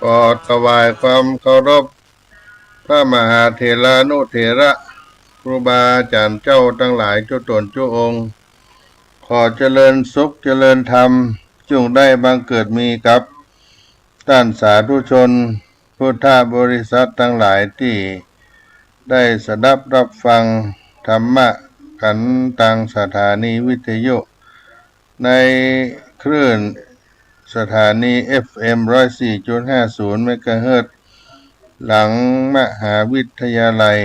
ขอถวายความเคารพพระมหาเถรานุเถระครูบาอาจารย์เจ้าทั้งหลายทุกตนทุกองค์ขอเจริญสุขเจริญธรรมจงได้บังเกิดมีกับท่านสาธุชนพุทธบริษัททั้งหลายที่ได้สดับรับฟังธรรมะกันทางสถานีวิทยุในคลื่นสถานี FM 104.50 เมกะเฮิรตซ์หลังมหาวิทยาลัย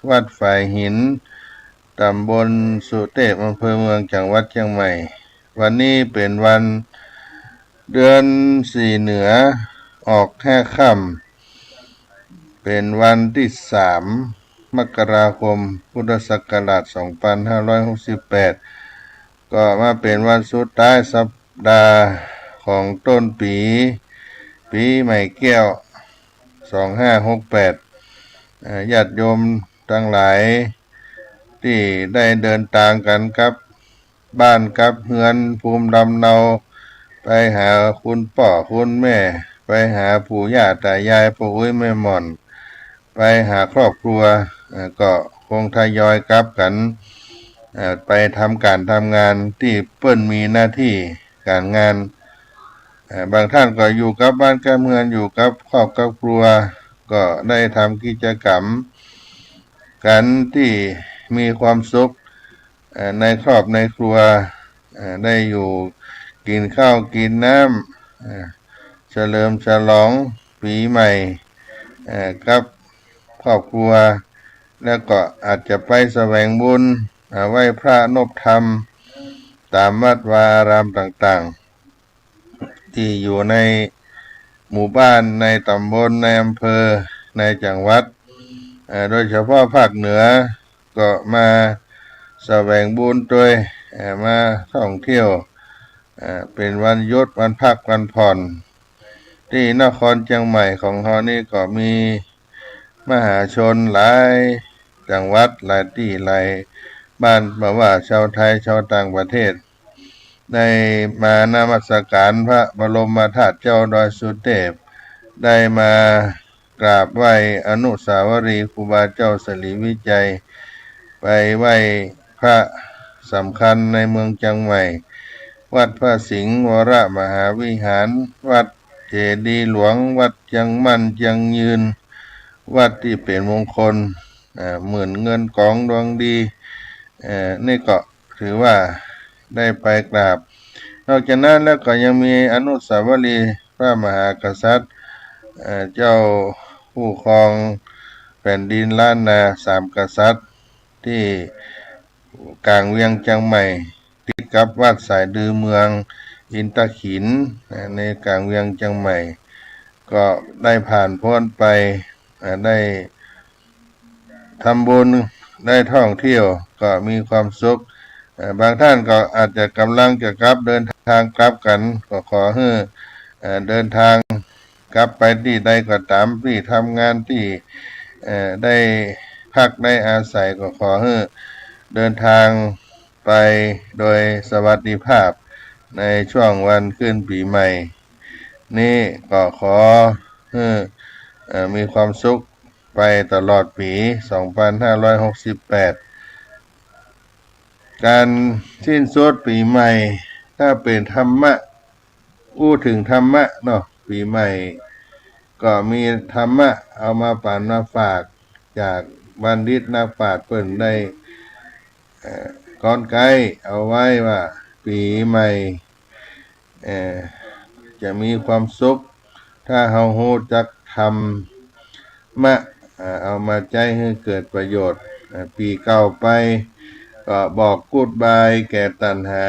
วัดฝ่ายหินตำบลสุเทพอำเภอเมืองจังหวัดเชียงใหม่วันนี้เป็นวันเดือนสี่เหนือออก5 ค่ำเป็นวันที่3 มกราคมพุทธศักราช2568ก็มาเป็นวันสุดท้ายสัปดาห์ของต้นปีใหม่แก้ว2568ญาติโยมทั้งหลายที่ได้เดินทางกันกับบ้านกับเฮือนภูมิลำเนาไปหาคุณพ่อคุณแม่ไปหาปู่ย่าตายายปู่อุ้ยแม่หม่อนไปหาครอบครัวก็คงทยอยกลับกันไปทำการทำงานที่เปิ้นมีหน้าที่การงานบางท่านก็อยู่กับบ้านกับเมืองอยู่กับครอบกับครัวก็ได้ทำกิจกรรมกันที่มีความสุขในครอบในครัวได้อยู่กินข้าวกินน้ำเฉลิมฉลองปีใหม่กับครอบครัวแล้วก็อาจจะไปแสวงบุญไหว้พระนบธรรมตามวัดวาอารามต่างๆที่อยู่ในหมู่บ้านในตำบลในอำเภอในจังหวัดโดยเฉพาะภาคเหนือก็มาแสวงบุญโดยมาท่องเที่ยวเป็นวันหยุดวันพักวันผ่อนที่นครเชียงใหม่ของเรานี่ก็มีมหาชนหลายจังหวัดหลายที่หลายบ้านบ่ว่าชาวไทยชาวต่างประเทศได้มานมัสการพระบรมธาตุเจ้าดอยสุเทพได้มากราบไหว้อนุสาวรีย์ครูบาเจ้าสลีวิจัยไปไหว้พระสำคัญในเมืองเชียงใหม่วัดพระสิงห์วรมหาวิหารวัดเจดีย์หลวงวัดเชียงมั่นเชียงยืนวัดที่เป็นมงคลหมื่นเงินกองดวงดีนี่ก็ถือว่าได้ไปกราบนอกจากนั้นแล้วก็ยังมีอนุสาวรีย์พระมหากษัตริย์เจ้าผู้ครองแผ่นดินล้านนา3 กษัตริย์ที่กลางเวียงเชียงใหม่ติดกับวัดสายดือเมืองอินตะขินในกลางเวียงเชียงใหม่ก็ได้ผ่านพ้นไปได้ทำบุญได้ท่องเที่ยวก็มีความสุขบางท่านก็อาจจะกำลังจะกลับเดินทางกลับกันก็ขอให้เดินทางกลับไปที่ใดก็ตามที่ทำงานที่ได้พักได้อาศัยก็ขอให้เดินทางไปโดยสวัสดิภาพในช่วงวันขึ้นปีใหม่นี่ก็ขอให้มีความสุขไปตลอดปี2568การสิ้นสุดปีใหม่ถ้าเป็นธรรมะพูดถึงธรรมะเนาะปีใหม่ก็มีธรรมะเอามาปานมาฝากจากบัณฑิตนักปราชญ์เพิ่นได้ก้อนไกเอาไว้ว่าปีใหม่จะมีความสุขถ้าเฮารู้จักธรรมะเอามาใจให้เกิดประโยชน์ปีเก่าไปก็บอกกูดบายแก่ตัณหา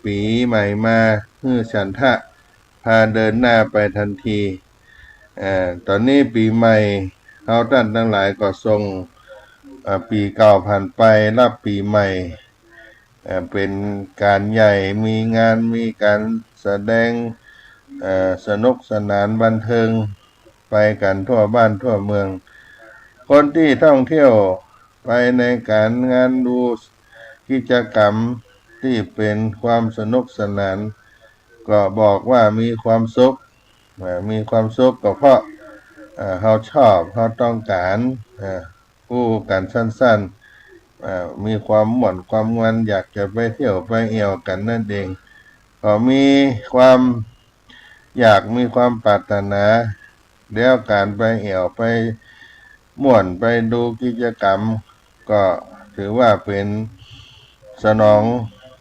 ปีใหม่มาฮือฉันทะพาเดินหน้าไปทันทีตอนนี้ปีใหม่เฮาท่านทั้งหลายก็ทรงปีเก่าผ่านไปรับปีใหม่เป็นการใหญ่มีงานมีการแสดงสนุกสนานบันเทิงไปกันทั่วบ้านทั่วเมืองคนที่ท่องเที่ยวไปในการงานดูกิจกรรมที่เป็นความสนุกสนานก็บอกว่ามีความสุข มีความสุขก็เพราะเขาชอบเขาต้องการผู้กันสั้นๆมีความหม่นความงวนอยากจะไปเที่ยวไปเอี่ยวกันนั่นเองก็มีความอยากมีความปรารถนาแล้วการไปเอี่ยวไปม่วนไปดูกิจกรรมก็ถือว่าเป็นสนอง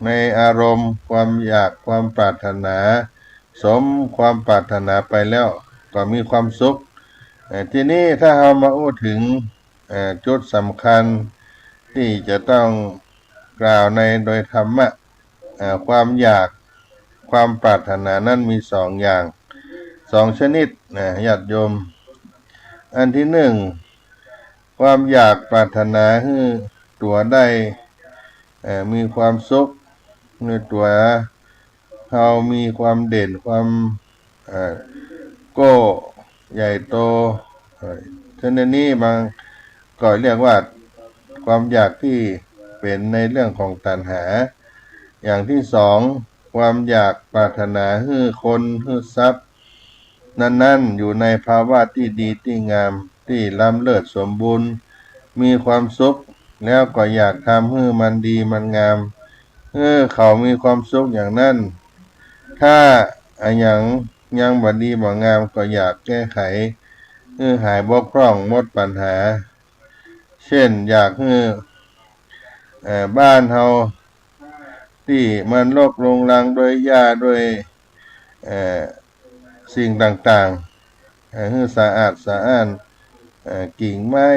ในอารมณ์ความอยากความปรารถนาสมความปรารถนาไปแล้วก็มีความสุขทีนี้ถ้าเรามาพูดถึงจุดสำคัญที่จะต้องกล่าวในโดยธรรมะความอยากความปรารถนานั้นมีสองอย่างสองชนิดญาติโยมอันที่หนึ่งความอยากปรารถนาให้ตัวได้มีความสุขในตัวเขามีความเด่นความโก้ใหญ่โตฉะนั้นนี้บางก็เรียกว่าความอยากที่เป็นในเรื่องของตัณหาอย่างที่สองความอยากปรารถนาให้คนให้ทรัพย์นั้นๆอยู่ในภาวะที่ดีที่งามที่ล้ำเลิศสมบูรณ์มีความสุขแล้วก็อยากทำให้มันดีมันงามเขามีความสุขอย่างนั้นถ้าอย่างยังบ่ดีบ่งามก็อยากแก้ไขหายบกพร่องหมดปัญหาเช่นอยากให้บ้านเฮาที่มันรกรุงรังด้วยหญ้าด้วยสิ่งต่างๆให้สะอาดสะอ้านกิ่งไม้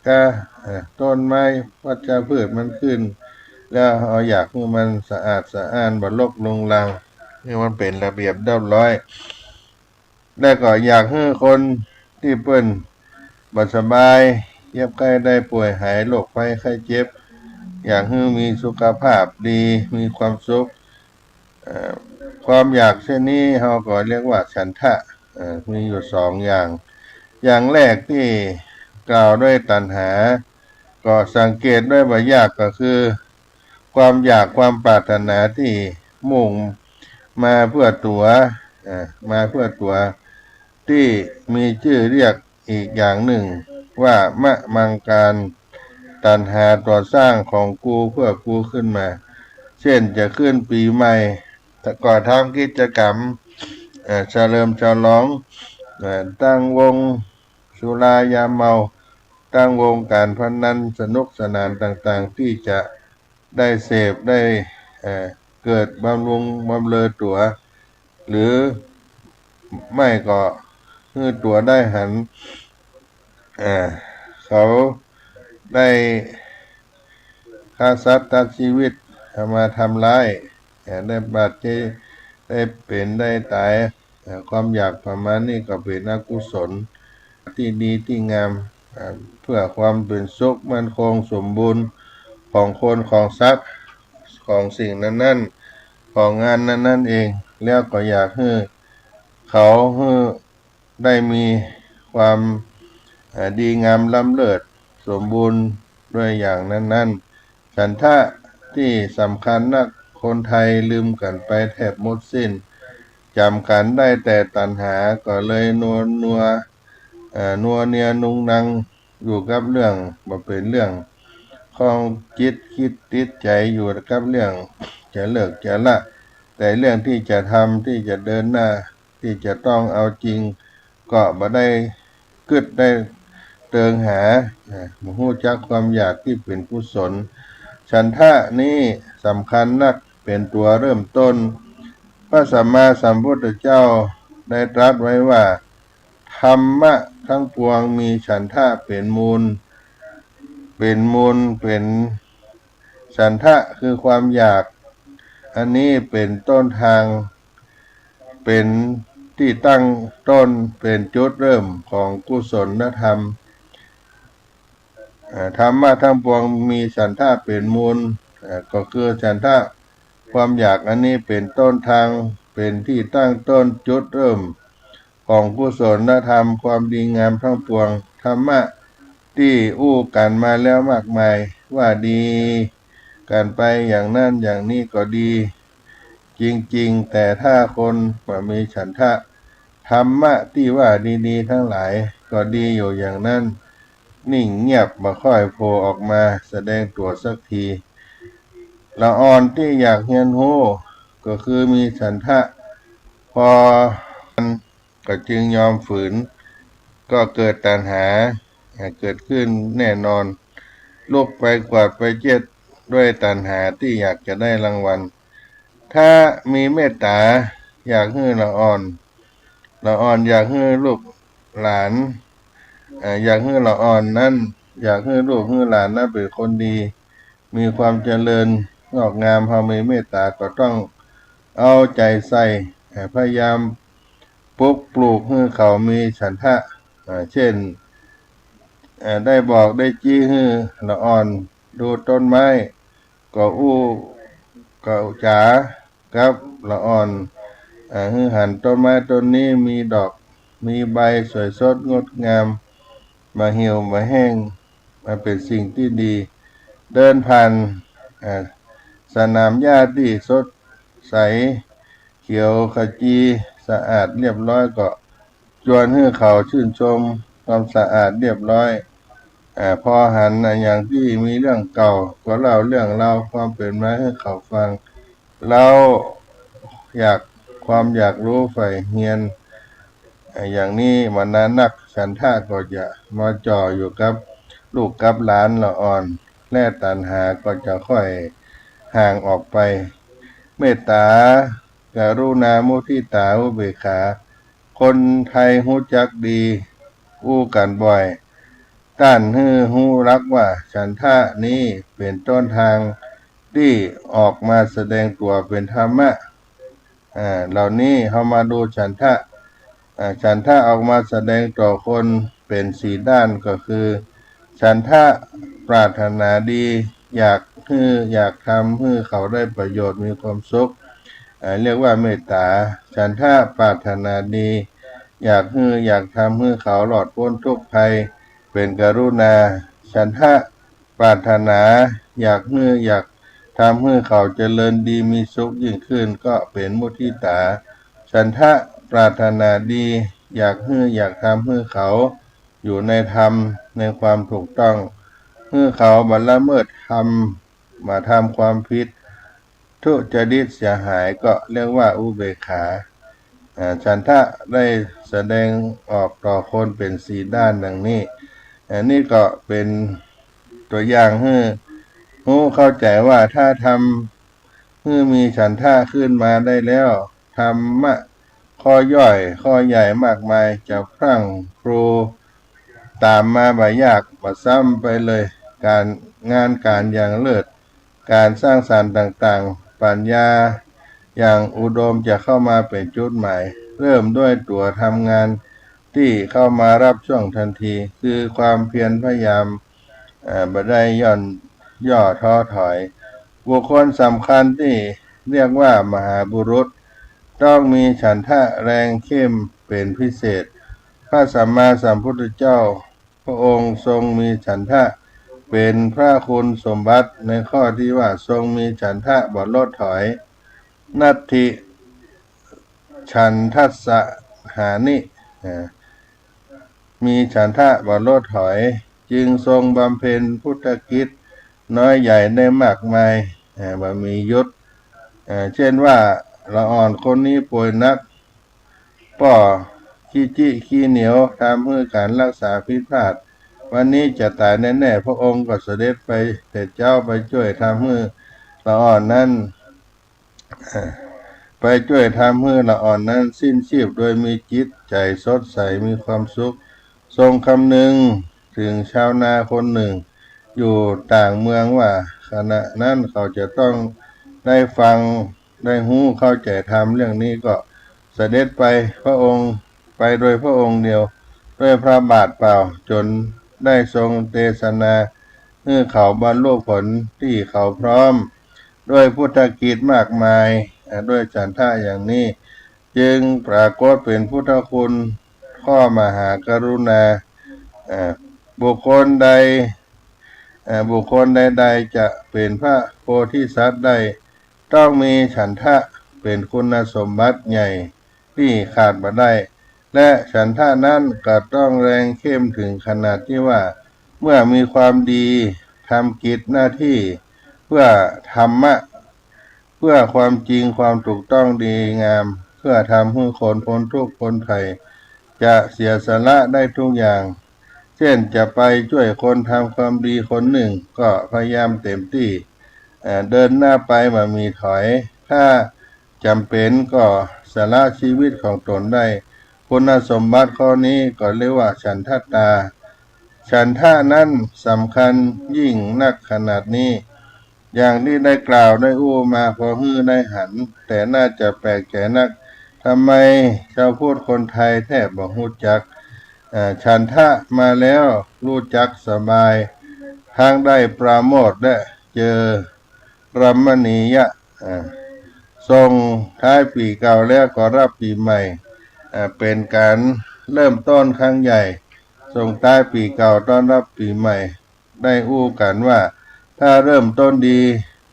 ก็ต้นไม้วัชพืชมันขึ้นแล้วเราอยากให้มันสะอาดสะอ้านบ่รกรุงรังให้มันเป็นระเบียบเรียบร้อยแล้วก็อยากให้คนที่เปิ้นบ่สบายเจ็บไข้ได้ป่วยหายโรคภัยไข้เจ็บอยากให้มีสุขภาพดีมีความสุขความอยากเช่นนี้เราก็เรียกว่าฉันทะมีอยู่สองอย่างอย่างแรกที่กล่าวด้วยตัณหาก็สังเกตด้วยว่ายากก็คือความอยากความปรารถนาที่มุ่งมาเพื่อตัวมาเพื่อตัวที่มีชื่อเรียกอีกอย่างหนึ่งว่ามะมังการตัณหาต่อสร้างของกูเพื่อกูขึ้นมาเช่นจะขึ้นปีใหม่แต่ก่อนทำกิจกรรมเฉลิมฉลองตั้งวงสุรายาเมาตั้งวงการพนันสนุกสนานต่างๆที่จะได้เสพได้เกิดบำรุงบำเรอตัวหรือไม่ก็คือตัวได้หันเขาได้ฆ่าสัตว์ตัดชีวิตมาทำร้ายได้บาดเจ็บได้เป็นได้ตายความอยากประมาณนี้ก็เป็นอกุศลที่ดีที่งามเพื่อความเป็นสุขมั่นคงสมบูรณ์ของคนของทรัพย์ของสิ่งนั้นๆของงานนั้นๆเองแล้วก็อยากให้เขาได้มีความดีงามล้ำเลิศสมบูรณ์ด้วยอย่างนั้นๆฉันทะที่สำคัญนักคนไทยลืมกันไปแทบหมดสิ้นจำกันได้แต่ตัณหาก็เลยนัวเนียนุงนังอยู่กับเรื่องบ่เป็นเรื่องของจิตคิดติดใจอยู่กับเรื่องจะเลิกจะละแต่เรื่องที่จะทำที่จะเดินหน้าที่จะต้องเอาจริงก็บ่ได้กึดได้เติงหาหู้จักความอยากที่เป็นกุศลฉันทะนี้สำคัญนักเป็นตัวเริ่มต้นพระสัมมาสัมพุทธเจ้าได้ตรัสไว้ว่าธรรมะทั้งปวงมีฉันทะเป็นมูลเป็นฉันทะคือความอยากอันนี้เป็นต้นทางเป็นที่ตั้งต้นเป็นจุดเริ่มของกุศลธรรมธรรมะทั้งปวงมีฉันทะเป็นมูลก็คือฉันทะความอยากอันนี้เป็นต้นทางเป็นที่ตั้งต้นจุดเริ่มของกุศลธรรมความดีงามทั้งปวงธรรมะที่อู้กันมาแล้วมากมายว่าดีกันไปอย่างนั้นอย่างนี้ก็ดีจริงๆแต่ถ้าคนไม่มีฉันทะ ธรรมะที่ว่าดีๆทั้งหลายก็ดีอยู่อย่างนั้นนิ่งเงียบบ่ค่อยโผล่ออกมาแสดงตัวสักทีละอ่อนที่อยากเรียนรู้ก็คือมีฉันทะพอก็จึงยอมฝืนก็เกิดตัณหาเกิดขึ้นแน่นอนลุกไปกวาดไปเจ็ดด้วยตัณหาที่อยากจะได้รางวัลถ้ามีเมตตาอยากให้ละอ่อนอยากให้ลูกหลานอยากให้ละอ่อนนั้นอยากให้ลูกให้หลานนั้นเป็นคนดีมีความเจริญงอกงามพอมีเมตตาก็ต้องเอาใจใส่พยายามปลูกให้เขามีฉันทะเช่นได้บอกได้จี้ให้ละอ่อนดูต้นไม้ก็ก็จ๋าครับละอ่อนให้หันต้นไม้ต้นนี้มีดอกมีใบสวยสดงดงามมาเหี่ยวมาแห้งมาเป็นสิ่งที่ดีเดินผ่านสนามหญ้าที่สดใสเขียวขจีสะอาดเรียบร้อยก็ชวนให้เขาชื่นชมความสะอาดเรียบร้อยพอหันอย่างที่มีเรื่องเก่าก็เล่าเรื่องราวความเป็นมาให้เขาฟังเราอยากรู้ใฝ่เฮียนอย่างนี้มันนั้นนักฉันทะก็จะมาจ่ออยู่กับลูกกับหลานละอ่อนแล่ตัณหาก็จะค่อยห่างออกไปเมตตากรุณามุทิตาอุเบกขาคนไทยฮู้จักดีอู้กันบ่อยต้านฮู้รักว่าฉันทะนี้เป็นต้นทางที่ออกมาแสดงตัวเป็นธรรมะเหล่านี้เขามาดูฉันทะออกมาแสดงต่อคนเป็นสีด้านก็คือฉันทะปรารถนาดีอยากทำให้เขาได้ประโยชน์มีความสุขเรียกว่าเมตตาฉันทะปรารถนาดีอยากทำให้เขาหลอดพ้นทุกข์ภัยเป็นกรุณาฉันทะปรารถนาอยากทำให้เขาเจริญดีมีสุขยิ่งขึ้นก็เป็นมุทิตาฉันทะปรารถนาดีอยากทำให้เขาอยู่ในธรรมในความถูกต้องให้เขาบรรละเมิดธรรมมาทำความผิดทุจริตเสียหายก็เรียกว่าอุเบกขาฉันทะได้แสดงออกต่อคนเป็นสีด้านดังนี้นี่ก็เป็นตัวอย่างให้เข้าใจว่าถ้าทำให้มีฉันทะขึ้นมาได้แล้วธรรมะข้อย่อยข้อใหญ่มากมายจะพรั่งพรูตามมาบ่ยากบ่ซ้ำไปเลยการอย่างเลิศการสร้างสรรค์ต่างๆปัญญาอย่างอุดมจะเข้ามาเป็นจุดหมายเริ่มด้วยตัวทำงานที่เข้ามารับช่วงทันทีคือความเพียรพยายามบ่ได้ย่อท้อถอยบุคคลสำคัญที่เรียกว่ามหาบุรุษต้องมีฉันทะแรงเข้มเป็นพิเศษพระสัมมาสัมพุทธเจ้าพระองค์ทรงมีฉันทะเป็นพระคุณสมบัติในข้อที่ว่าทรงมีฉันทะบ่ลดถอยนัตถิฉันทัสสะหานิมีฉันทะบ่ลดถอยจึงทรงบำเพ็ญพุทธกิจน้อยใหญ่ได้มากมายบ่มียุทธเช่นว่าละอ่อนคนนี้ป่วยนักป้อขี้เหนียวทำให้การรักษาผิดพลาดวันนี้จะตายแน่ๆพระองค์ก็เสด็จไปแต่เจ้าไปช่วยทำให้ละอ่อนนั้นไปช่วยทำให้ละอ่อนนั้นสิ้นชีพโดยมีจิตใจสดใสมีความสุขทรงคำนึงถึงชาวนาคนหนึ่งอยู่ต่างเมืองว่าขณะนั้นเขาจะต้องได้ฟังได้หู้เข้าใจธรรมเรื่องนี้ก็เสด็จไปพระองค์ไปโดยพระองค์เดียวด้วยพระบาทเปล่าจนได้ทรงเทศนาให้เขาบรรลุผลที่เขาพร้อมด้วยพุทธกิจมากมายด้วยฉันทะอย่างนี้จึงปรากฏเป็นพุทธคุณข้อมหากรุณาบุคคลใดจะเป็นพระโพธิสัตว์ได้ต้องมีฉันทะเป็นคุณสมบัติใหญ่ที่ขาดบ่ได้ และฉันทะนั้นก็ต้องแรงเข้มถึงขนาดที่ว่าเมื่อมีความดีทำกิจหน้าที่เพื่อธรรมะเพื่อความจริงความถูกต้องดีงามเพื่อทำให้คนพ้นทุกข์พ้นภัยจะเสียสละได้ทุกอย่างเช่นจะไปช่วยคนทำความดีคนหนึ่งก็พยายามเต็มที่เดินหน้าไปไม่มีถอยถ้าจำเป็นก็สละชีวิตของตนได้คุณสมบัติข้อนี้ก็เรียกว่าฉันทะตาฉันทะนั้นสำคัญยิ่งนักขนาดนี้อย่างที่ได้กล่าวได้อู้มาพอฮื้อได้หันแต่น่าจะแปลกใจนักทำไมชาวพูดคนไทยแทบบ่รู้จักฉันทะมาแล้วรู้จักสบายทางได้ปราโมทย์และเจอรัมณียะส่งท้ายปีเก่าแล้วก็รับปีใหม่เป็นการเริ่มต้นครั้งใหญ่ส่งท้ายปีเก่าต้อนรับปีใหม่ได้อู้กันว่าถ้าเริ่มต้นดี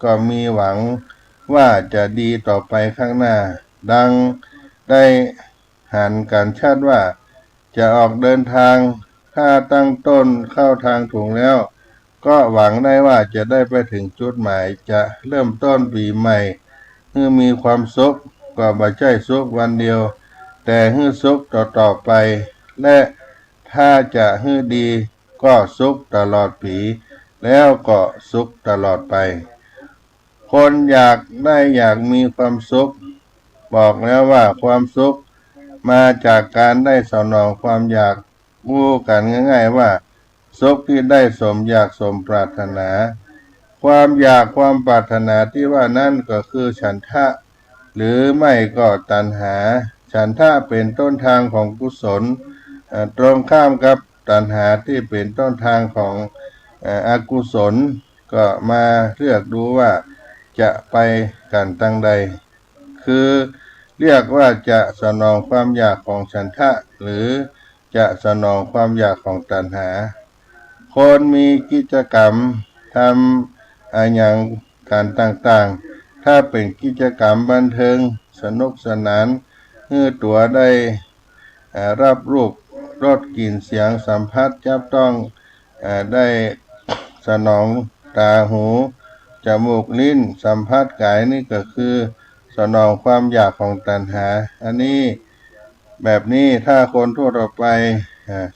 ก็มีหวังว่าจะดีต่อไปข้างหน้าดังได้หันกันชาติว่าจะออกเดินทางถ้าตั้งต้นเข้าทางถูกแล้วก็หวังได้ว่าจะได้ไปถึงจุดหมายจะเริ่มต้นปีใหม่เมื่อมีความสุขก็ไม่ใช่สุขวันเดียวแต่ฮื้อสุขต่อไปและถ้าจะฮื้อดีก็สุขตลอดปีแล้วก็สุขตลอดไปคนอยากได้อยากมีความสุขบอกแล้วว่าความสุขมาจากการได้สนองความอยากพูดกันง่ายๆว่าสุขที่ได้สมอยากสมปรารถนาความอยากความปรารถนาที่ว่านั่นก็คือฉันทะหรือไม่ก็ตัณหาฉันทะเป็นต้นทางของกุศลตรงข้ามกับตัณหาที่เป็นต้นทางของอกุศลก็มาเลือกดูว่าจะไปกันทางใดคือเรียกว่าจะสนองความอยากของฉันทะหรือจะสนองความอยากของตัณหาคนมีกิจกรรมทำอย่างการต่างๆถ้าเป็นกิจกรรมบันเทิงสนุกสนานตัวได้รับรูปรสกลิ่นเสียงสัมผัสจับต้องได้สนองตาหูจมูกลิ้นสัมผัสกายนี่ก็คือสนองความอยากของตัณหาอันนี้แบบนี้ถ้าคนทั่วไป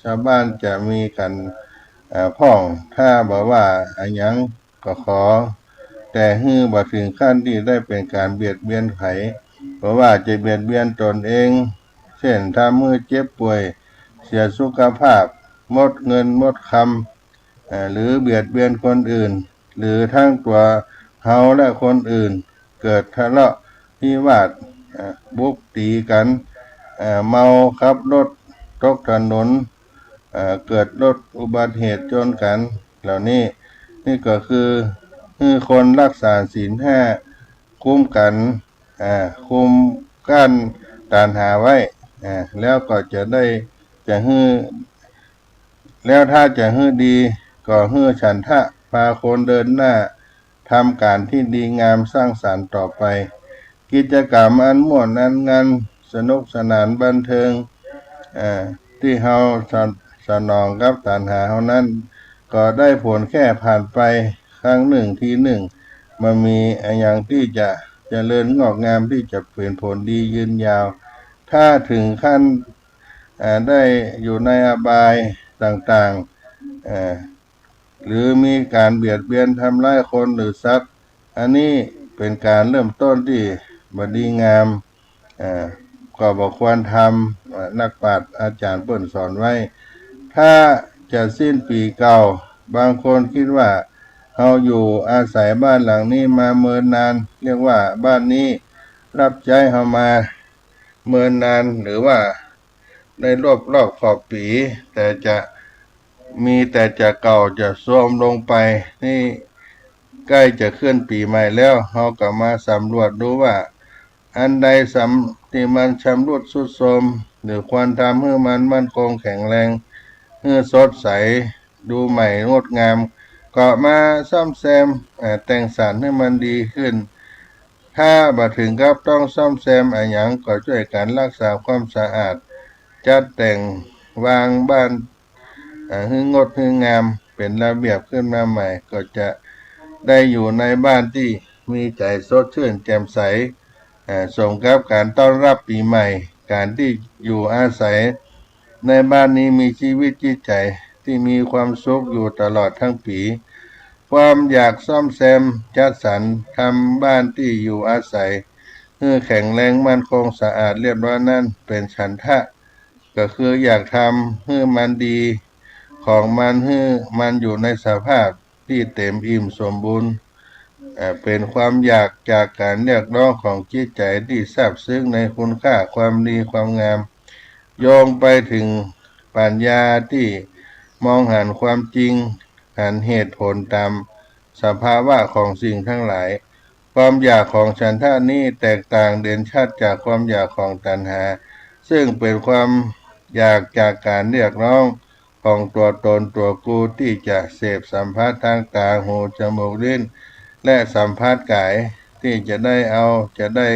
ชาวบ้านจะมีกันพ้องถ้าบอกว่าอันยังก็ขอแต่ฮื้อบ่ถึงขั้นที่ได้เป็นการเบียดเบียนไผเพราะว่าจะเบียดเบียนตนเองเช่นถ้ามือเจ็บป่วยเสียสุขภาพหมดเงินหมดคำหรือเบียดเบียนคนอื่นหรือทั้งตัวเฮาและคนอื่นเกิดทะเลาะวิวาทบุกตีกันเมาขับรถตกถนนเกิดรถอุบัติเหตุชนกันเหล่านี้นี่ก็คือคนรักษาศีลห้าคุ้มกันคุมกั้นตัณหาไว้แล้วก็จะได้จะแล้วถ้าจะดีก็ฉันทะพาคนเดินหน้าทำการที่ดีงามสร้างสรรค์ต่อไปกิจกรรมอันม่วนอันงานสนุกสนานบันเทิงที่เฮาสนองกับตัณหาเฮานั้นก็ได้ผลแค่ผ่านไปครั้งหนึ่งทีหนึ่งมันมีอย่างที่จะเจริญงอกงามที่จะเป็นผลดียืนยาวถ้าถึงขั้นได้อยู่ในอบายต่างๆหรือมีการเบียดเบียนทำร้ายคนหรือสัตว์อันนี้เป็นการเริ่มต้นที่บดีงามก็บอกควรทำนักปราชญ์อาจารย์เปิ้นสอนไว้ถ้าจะสิ้นปีเก่าบางคนคิดว่าเราอยู่อาศัยบ้านหลังนี้มาเมินนานเรียกว่าบ้านนี้รับใจเรามาเมินนานหรือว่าได้รอบขอบปีแต่จะเก่าจะโทรมลงไปนี่ใกล้จะขึ้นปีใหม่แล้วเราก็มาสำรวจดูว่าอันใดที่มันชำรุดทรุดโทรมหรือควรทำให้มันมั่นคงแข็งแรงให้สดใสดูใหม่งดงามก็มาซ่อมแซมแต่งสรรค์ให้มันดีขึ้นถ้าบ่ถึงกับต้องซ่อมแซมอย่างก็ช่วยกันรักษาความสะอาด จัดแต่งวางบ้านให้งดให้งามเป็นระเบียบขึ้นมาใหม่ก็จะได้อยู่ในบ้านที่มีใจสดชื่นแจ่มใสสมกับการต้อนรับปีใหม่การที่อยู่อาศัยในบ้านนี้มีชีวิตจิตใจที่มีความสุขอยู่ตลอดทั้งปีความอยากซ่อมแซมจัดสรรทำบ้านที่อยู่อาศัยให้แข็งแรงมั่นคงสะอาดเรียบร้อยนั่นเป็นฉันทะก็คืออยากทำให้มันดีของมันให้มันอยู่ในสภาพที่เต็มอิ่มสมบูรณ์เป็นความอยากจากการเรียกร้องของจิตใจที่ซาบซึ้งในคุณค่าความดีความงามโยงไปถึงปัญญาที่มองหันความจริงหันเหตุผลตามสภาวะของสิ่งทั้งหลายความอยากของฉันทะนี้แตกต่างเด่นชัดจากความอยากของตัณหาซึ่งเป็นความอยากจากการเรียกร้องของตัวตนตัวกูที่จะเสพสัมผัสทางตาหูจมูกลิ้นและสัมผัสกายที่จะได้เอาจะได้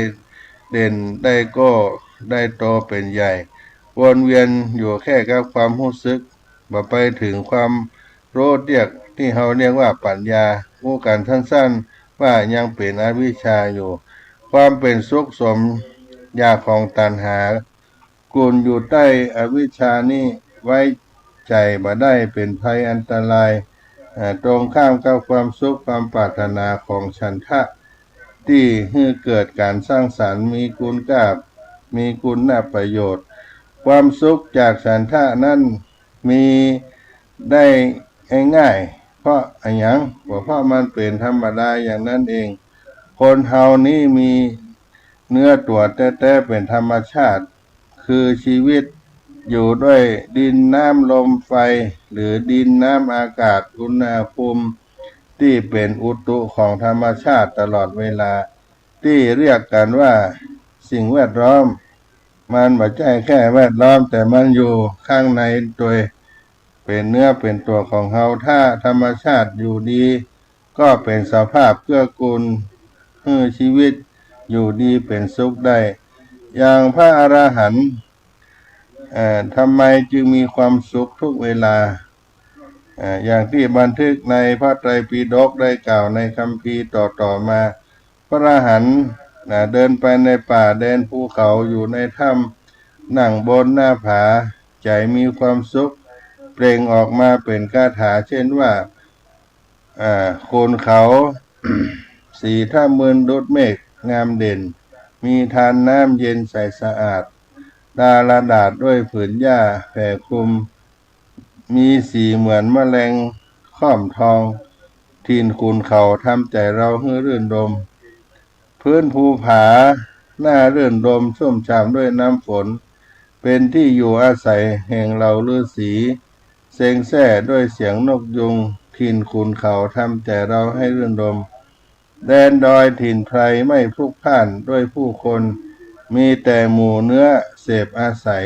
เด่นได้โก้ได้โตเป็นใหญ่วนเวียนอยู่แค่กับความรู้สึกมาไปถึงความรู้เรียกที่เขาเรียกว่าปัญญาผู้กันสั้นๆว่ายังเป็นอวิชชาอยู่ความเป็นสุขสมอยากของตัณหากุนอยู่ใต้อวิชชานี้ไว้ใจบ่ได้เป็นภัยอันตรายตรงข้ามกับความสุขความปรารถนาของฉันทะที่ให้เกิดการสร้างสรรค์มีคุณค่ามีคุณประโยชน์ความสุขจากฉันทะนั้นมีได้ง่ายๆเพราะอะไรอย่างเพราะมันเป็นธรรมดาอย่างนั้นเองคนเฮานี้มีเนื้อตัวแท้ๆเป็นธรรมชาติคือชีวิตอยู่ด้วยดินน้ำลมไฟหรือดินน้ำอากาศอุณหภูมิที่เป็นอุตุของธรรมชาติตลอดเวลาที่เรียกกันว่าสิ่งแวดล้อมมันไม่ใช่แค่แวดล้อมแต่มันอยู่ข้างในตัวเป็นเนื้อเป็นตัวของเราถ้าธรรมชาติอยู่ดีก็เป็นสภาพเกื้อกูลให้ชีวิตอยู่ดีเป็นสุขได้อย่างพระอรหันต์ทำไมจึงมีความสุขทุกเวลาอย่างที่บันทึกในพระไตรปิฎกได้กล่าวในคัมภีร์ต่อมาพระอรหันต์เดินไปในป่าแดนภูเขาอยู่ในถ้ำนั่งบนหน้าผาใจมีความสุขเปล่งออกมาเป็นคาถาเช่นว่าโคนเขา สีท่ามืนดุจเมฆงามเด่นมีทานน้ำเย็นใสสะอาดดาลดาษด้วยผืนหญ้าแผ่คลุมมีสีเหมือนแมลงค่อมทองทินคูนเขาทำใจเราให้รื่นรมพื้นภูผาหน้ารื่นรมชุ่มฉ่ำด้วยน้ำฝนเป็นที่อยู่อาศัยแห่งเหล่าฤาษีเซ็งแซ่ด้วยเสียงนกยุงทินคูนเขาทำใจเราให้รื่นรมแดนดอยถิ่นไพรไม่พลุกพล่านด้วยผู้คนมีแต่หมู่เนื้อเสพอาศัย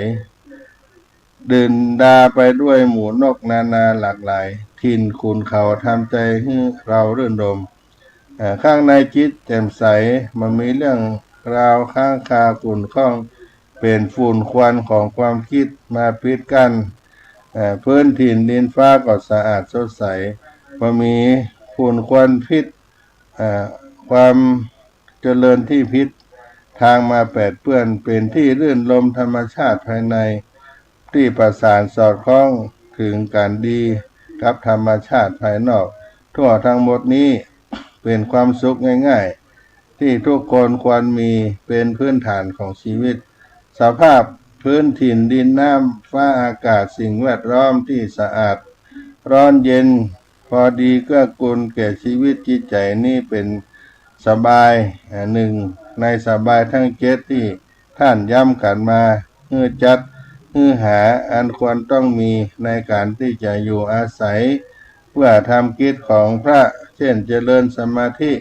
ดื่นดาไปด้วยหมู่นกนานาหลากหลายถิ่นคูนเขาทำใจให้เรารื่นรมข้างในจิตแจ่มใสมันมีเรื่องราวข้างคาฝุ่นข้องเป็นฝุ่นควันของความคิดมาปิดกั้นพื้นถิ่นดินฟ้าก็สะอาดสดใสมันมีฝุ่นควันพิษความเจริญที่พิษทางมาแปดเปื้อนเป็นที่รื่นรมธรรมชาติภายในที่ประสานสอดคล้องถึงการดีกับธรรมชาติภายนอกทั่วทั้งหมดนี้เป็นความสุขง่ายๆที่ทุกคนควรมีเป็นพื้นฐานของชีวิตสภาพพื้นถิ่นดินน้ำฟ้าอากาศสิ่งแวดล้อมที่สะอาดร้อนเย็นพอดีเกื้อกูลแก่ชีวิตจิตใจนี่เป็นสบายหนึ่งในสบายทั้งเจ็ดที่ท่านย้ำกันมาเพื่อจัดเพื่อหาอันควรต้องมีในการที่จะอยู่อาศัยเพื่อทำกิจของพระเช่นเจริญสมาธิ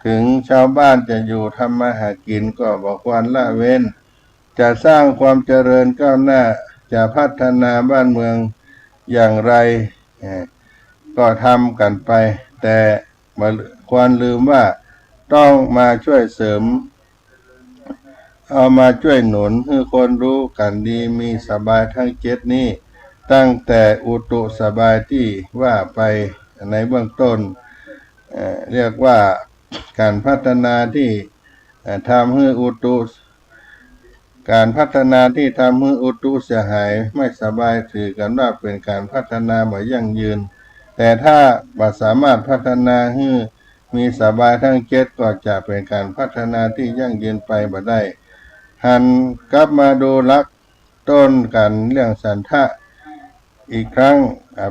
ถึงชาวบ้านจะอยู่ทำมาหากินก็บอกควรละเว้นจะสร้างความเจริญก้าวหน้าจะพัฒนาบ้านเมืองอย่างไรก็ทำกันไปแต่ควรลืมว่าต้องมาช่วยเสริม เอามาช่วยหนุนให้คนรู้กันดีมีสบายทั้งเจ็ดนี้ตั้งแต่อุตุสบายที่ว่าไปในเบื้องต้นเรียกว่าการพัฒนาที่ทำให้อุตุการพัฒนาที่ทำให้อุตุเสียหายไม่สบายถือกันว่าเป็นการพัฒนาแบบยั่งยืนแต่ถ้าบ่สามารถพัฒนาให้มีสบายทั้งเจ็ดก็จะเป็นการพัฒนาที่ยั่งยืนไปบ่ได้หันกลับมาดูลักต้นกันเรื่องสันทะอีกครั้ง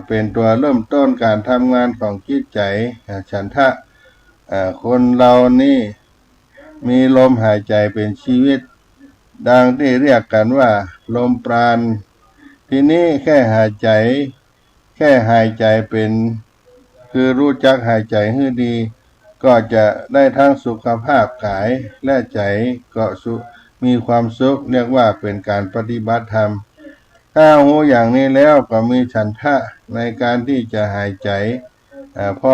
เป็นตัวเริ่มต้นการทำงานของจิตใจฉันทะคนเรานี่มีลมหายใจเป็นชีวิตดังที่เรียกกันว่าลมปราณทีนี้แค่หายใจเป็นคือรู้จักหายใจให้ดีก็จะได้ทั้งสุขภาพกายและใจก็มีความสุขเรียกว่าเป็นการปฏิบัติธรรมถ้าหูอย่างนี้แล้วก็มีฉันทะในการที่จะหายใจพอ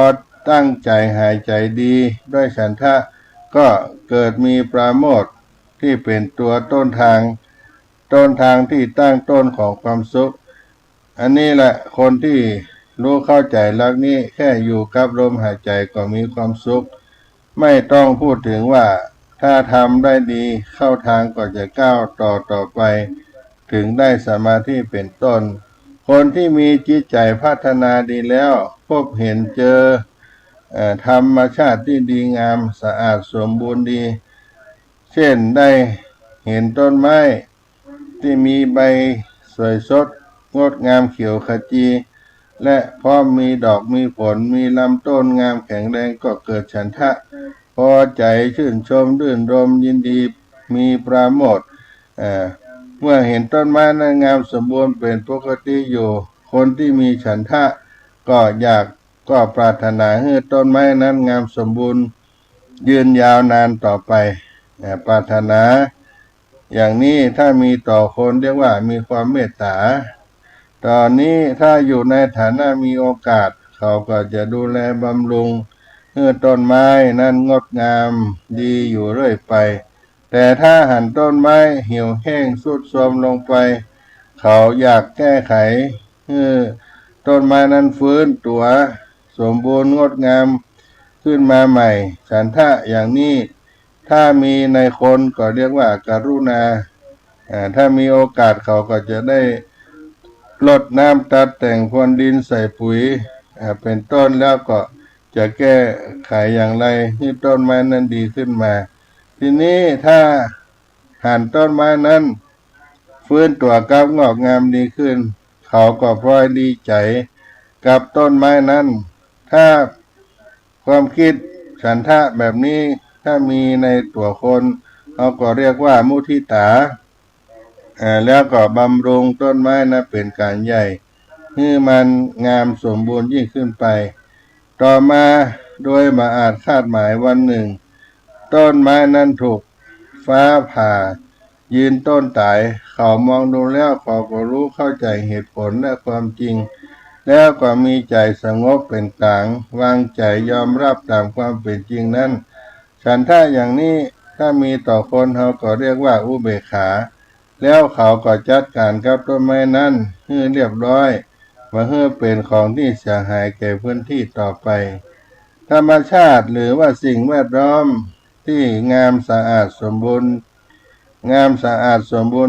ตั้งใจหายใจดีด้วยฉันทะก็เกิดมีปราโมทย์ที่เป็นตัวต้นทางที่ตั้งต้นของความสุขอันนี้แหละคนที่รู้เข้าใจหลักนี้แค่อยู่กับลมหายใจก็มีความสุขไม่ต้องพูดถึงว่าถ้าทำได้ดีเข้าทางก็จะก้าวต่อไปถึงได้สมาธิเป็นต้นคนที่มีจิตใจพัฒนาดีแล้วพบเห็นเจอธรรมชาติที่ดีงามสะอาดสมบูรณ์ดีเช่นได้เห็นต้นไม้ที่มีใบสวยสดงดงามเขียวขจีและพร้อมมีดอกมีผลมีลำต้นงามแข็งแรงก็เกิดฉันทะพอใจชื่นชมรื่นรมยินดีมีปราโมทย์เมื่อเห็นต้นไม้นั้นงามสมบูรณ์เป็นปกติอยู่คนที่มีฉันทะก็ปรารถนาให้ต้นไม้นั้นงามสมบูรณ์ยืนยาวนานต่อไปปรารถนาอย่างนี้ถ้ามีต่อคนเรียกว่ามีความเมตตาตอนนี้ถ้าอยู่ในฐานะมีโอกาสเขาก็จะดูแลบำรุงให้ต้นไม้นั้นงดงามดีอยู่เรื่อยไปแต่ถ้าหันต้นไม้เหี่ยวแห้งทรุดโทรมลงไปเขาอยากแก้ไขให้ต้นไม้นั้นฟื้นตัวสมบูรณ์งดงามขึ้นมาใหม่ฉันทะอย่างนี้ถ้ามีในคนก็เรียกว่าการุณาถ้ามีโอกาสเขาก็จะได้ลดน้ำตัดแต่งพรวนดินใส่ปุ๋ยเป็นต้นแล้วก็จะแก้ไขอย่างไรให้ต้นไม้นั้นดีขึ้นมาทีนี้ถ้าหันต้นไม้นั้นฟื้นตัวกลับงอกงามดีขึ้นเขาก็พลอยดีใจกับต้นไม้นั้นถ้าความคิดฉันทะแบบนี้ถ้ามีในตัวคนเขาก็เรียกว่ามุทิตาแล้วก็บำรุงต้นไม้นะเป็นการใหญ่ให้มันงามสมบูรณ์ยิ่งขึ้นไปต่อมาโดยมาอาจคาดหมายวันหนึ่งต้นไม้นั้นถูกฟ้าผ่ายืนต้นตายเขามองดูแล้วเขาก็รู้เข้าใจเหตุผลและความจริงแล้วก็มีใจสงบเป็นกลางวางใจยอมรับตามความเป็นจริงนั้นฉันทะอย่างนี้ถ้ามีต่อคนเขาก็เรียกว่าอุเบกขาแล้วเขาก็จัดการกับต้นไม้นั้นให้เรียบร้อยมาให้เป็นของที่เสียหายแก่พื้นที่ต่อไปธรรมชาติหรือว่าสิ่งแวดล้อมที่งามสะอาดสมบูร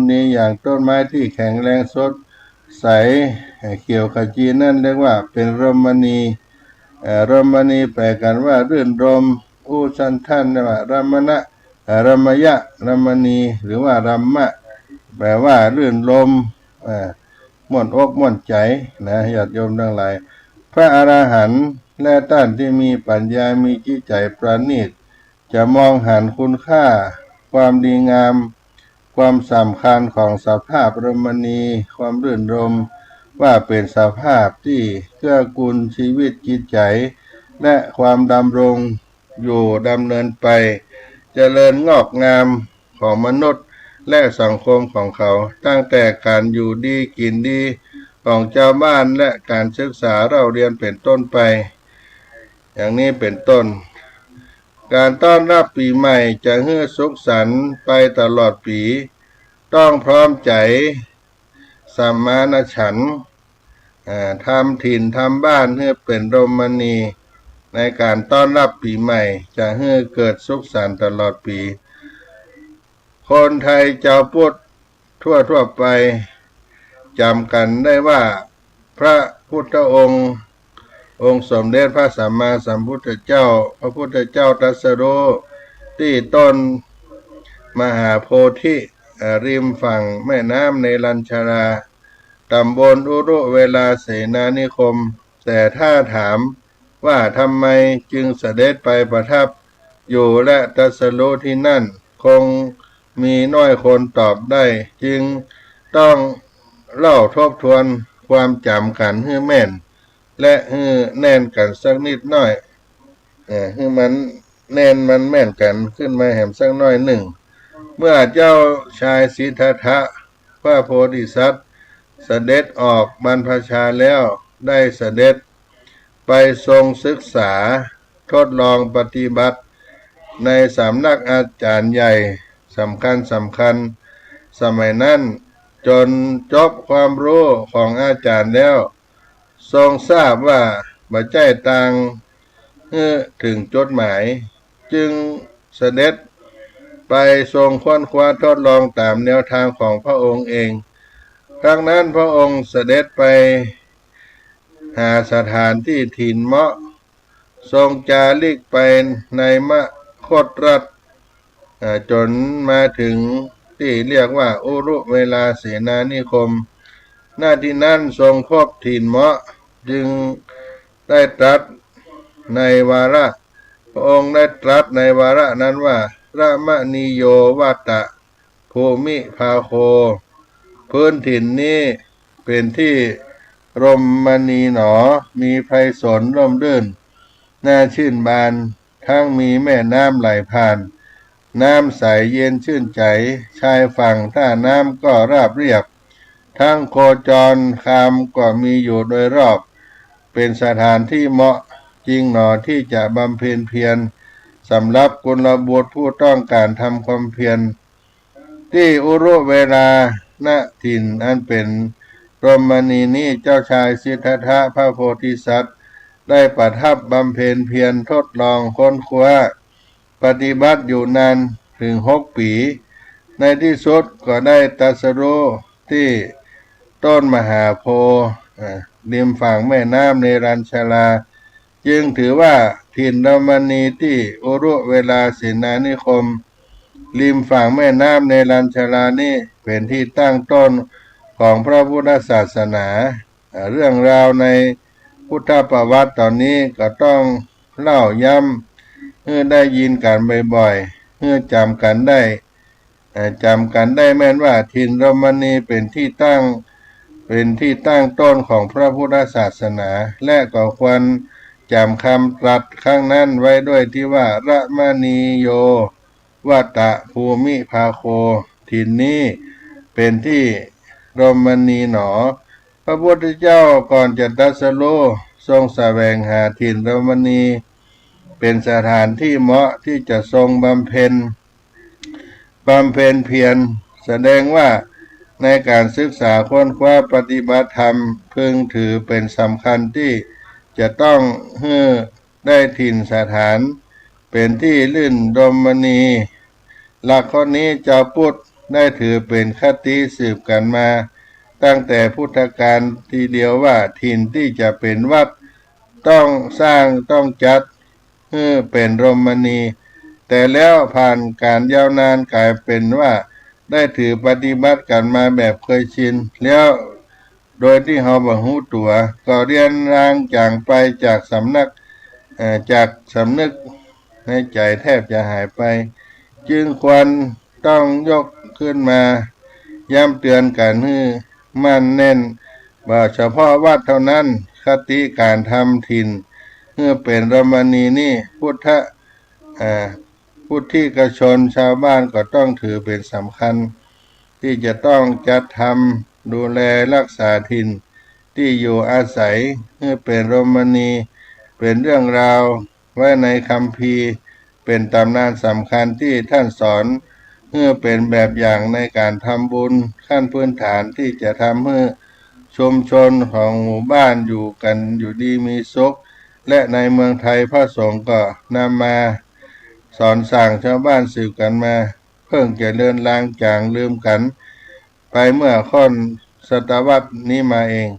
ณ์นี้อย่างต้นไม้ที่แข็งแรงสดใสเขียวขจีนั่นเรียกว่าเป็นรมณีแปลกันว่ารื่นรมอุชันทันเรียกว่ารมณะรมยะรมณีหรือว่ารัมมะแปลว่ารื่นรมม่วนอกม่วนใจนะญาติโยมทั้งหลายพระอรหันต์และท่านที่มีปัญญามีจิตใจประณีตจะมองหันคุณค่าความดีงามความสำคัญของสภาพรมณีความรื่นรมว่าเป็นสภาพที่เกื้อกูลชีวิตจิตใจและความดำรงอยู่ดำเนินไปเจริญงอกงามของมนุษย์และสังคมของเขาตั้งแต่การอยู่ดีกินดีของเจ้าบ้านและการศึกษาเราเรียนเป็นต้นไปอย่างนี้เป็นต้น การต้อนรับปีใหม่จะให้สุขสันต์ไปตลอดปีต้องพร้อมใจสัมมาณฉันท์ทำถิ่นทำบ้านให้เป็นรมณีในการต้อนรับปีใหม่จะให้เกิดสุขสันต์ตลอดปีคนไทยเจ้าพุทธทั่วไปจำกันได้ว่าพระพุทธองค์สมเด็จพระสัมมาสัมพุทธเจ้าพระพุทธเจ้าตรัสรู้ที่ต้นมหาโพธิริมฝั่งแม่น้ำเนรัญชาราตำบลอุรุเวลาเสนานิคมแต่ถ้าถามว่าทำไมจึงเสด็จไปประทับอยู่และตรัสรู้ที่นั่นคงมีน้อยคนตอบได้จึงต้องเล่าทบทวนความจำกันให้แม่นและให้แน่นกันสักนิดหน่อยให้มันแน่นมันแม่นกันขึ้นมาแหมสักหน่อยหนึ่งเมื่อเจ้าชายสิทธัตถะพระโพธิสัตว์เสด็จออกบรรพชาแล้วได้เสด็จไปทรงศึกษาทดลองปฏิบัติในสำนักอาจารย์ใหญ่สำคัญสมัยนั้นจนจบความรู้ของอาจารย์แล้วทรงทราบว่าบัจจัยต่างถึงจุดหมายจึงเสด็จไปทรงค้นคว้าทดลองตามแนวทางของพระองค์เองครั้งนั้นพระองค์เสด็จไปหาสถานที่ถิ่นเหมาะทรงจาริกไปในมคธรัฐจนมาถึงที่เรียกว่าอุรุเวลาเสนานิคมหน้าที่นั้นทรงพบถิ่นเหมาะจึงได้ตรัสในวาระพระองค์ได้ตรัสในวาระนั้นว่าระมณีโยวัตตะภูมิภาโคพื้นถิ่นนี้เป็นที่รมณีหนอมีไพศาลร่มรื่นน่าชื่นบานทั้งมีแม่น้ำไหลผ่านน้ำใสเย็นชื่นใจชายฝั่งท่าน้ำก็ราบเรียบทั้งโคจรคามก็มีอยู่โดยรอบเป็นสถานที่เหมาะจริงหนอที่จะบำเพ็ญเพียรสำหรับกุลบุตรผู้ต้องการทำความเพียรที่อุรุเวลาณถิ่นอันเป็นรมณีนี้เจ้าชายสิทธัตถะพระโพธิสัตว์ได้ประทับบำเพ็ญเพียรทดลองค้นคว้าปฏิบัติอยู่นานถึง6 ปีในที่สุดก็ได้ตรัสรู้ที่ต้นมหาโพธิ์ริมฝั่งแม่น้ำเนรัญชาราจึงถือว่าถิ่นรมณีที่อุรุเวลาเสนานิคมริมฝั่งแม่น้ำเนรัญชารานี้เป็นที่ตั้งต้นของพระพุทธศาสนาเรื่องราวในพุทธประวัติตอนนี้ก็ต้องเล่าย้ำเพื่อได้ยินกันบ่อยๆเพื่อจำกันได้แม่นว่าถิ่นรมณีเป็นที่ตั้งต้นของพระพุทธศาสนาและก็ควรจำคำตรัสข้างนั้นไว้ด้วยที่ว่าระมณีโยวัตตะภูมิภาโคถิ่นนี้เป็นที่รมณีหนอพระพุทธเจ้าก่อนจะตรัสรู้ทรงแสวงหาถิ่นรมณีเป็นสถานที่เหมาะที่จะทรงบำเพ็ญเพียรแสดงว่าในการศึกษาค้นคว้าปฏิบัติธรรมพึงถือเป็นสำคัญที่จะต้องได้ถิ่นสถานเป็นที่ลื่นรมณีหลักข้อนี้เจ้าพุทธได้ถือเป็นคติสืบกันมาตั้งแต่พุทธกาลทีเดียวว่าถิ่นที่จะเป็นวัดต้องสร้างต้องจัดเป็นรมณีแต่แล้วผ่านการยาวนานกลายเป็นว่าได้ถือปฏิบัติกันมาแบบเคยชินแล้วโดยที่เราบ่รู้ตัวก็เรียนร่างจางไปจากสำนึกในใจแทบจะหายไปจึงควรต้องยกขึ้นมาย้ำเตือนกันให้มั่นแน่นว่าเฉพาะวัดเท่านั้นคติการทำถิ่นเพื่อเป็นรมณีนี่พุทธิกชนชาวบ้านก็ต้องถือเป็นสำคัญที่จะต้องจัดทำดูแลรักษาถิ่นที่อยู่อาศัยเพื่อเป็นรมณีเป็นเรื่องราวไว้ในคัมภีร์เ เป็นตำนานสำคัญที่ท่านสอนเพื่อเป็นแบบอย่างในการทำบุญขั้นพื้นฐานที่จะทำให้ชุมชนของหมู่บ้านอยู่กันอยู่ดีมีสุขและในเมืองไทยพระสงฆ์ก็นำมาสอนสั่งชาวบ้านสืบกันมาเพิ่งจะเลือนลางจางลืมกันไปเมื่อค่อนศตวรรษนี้มาเอง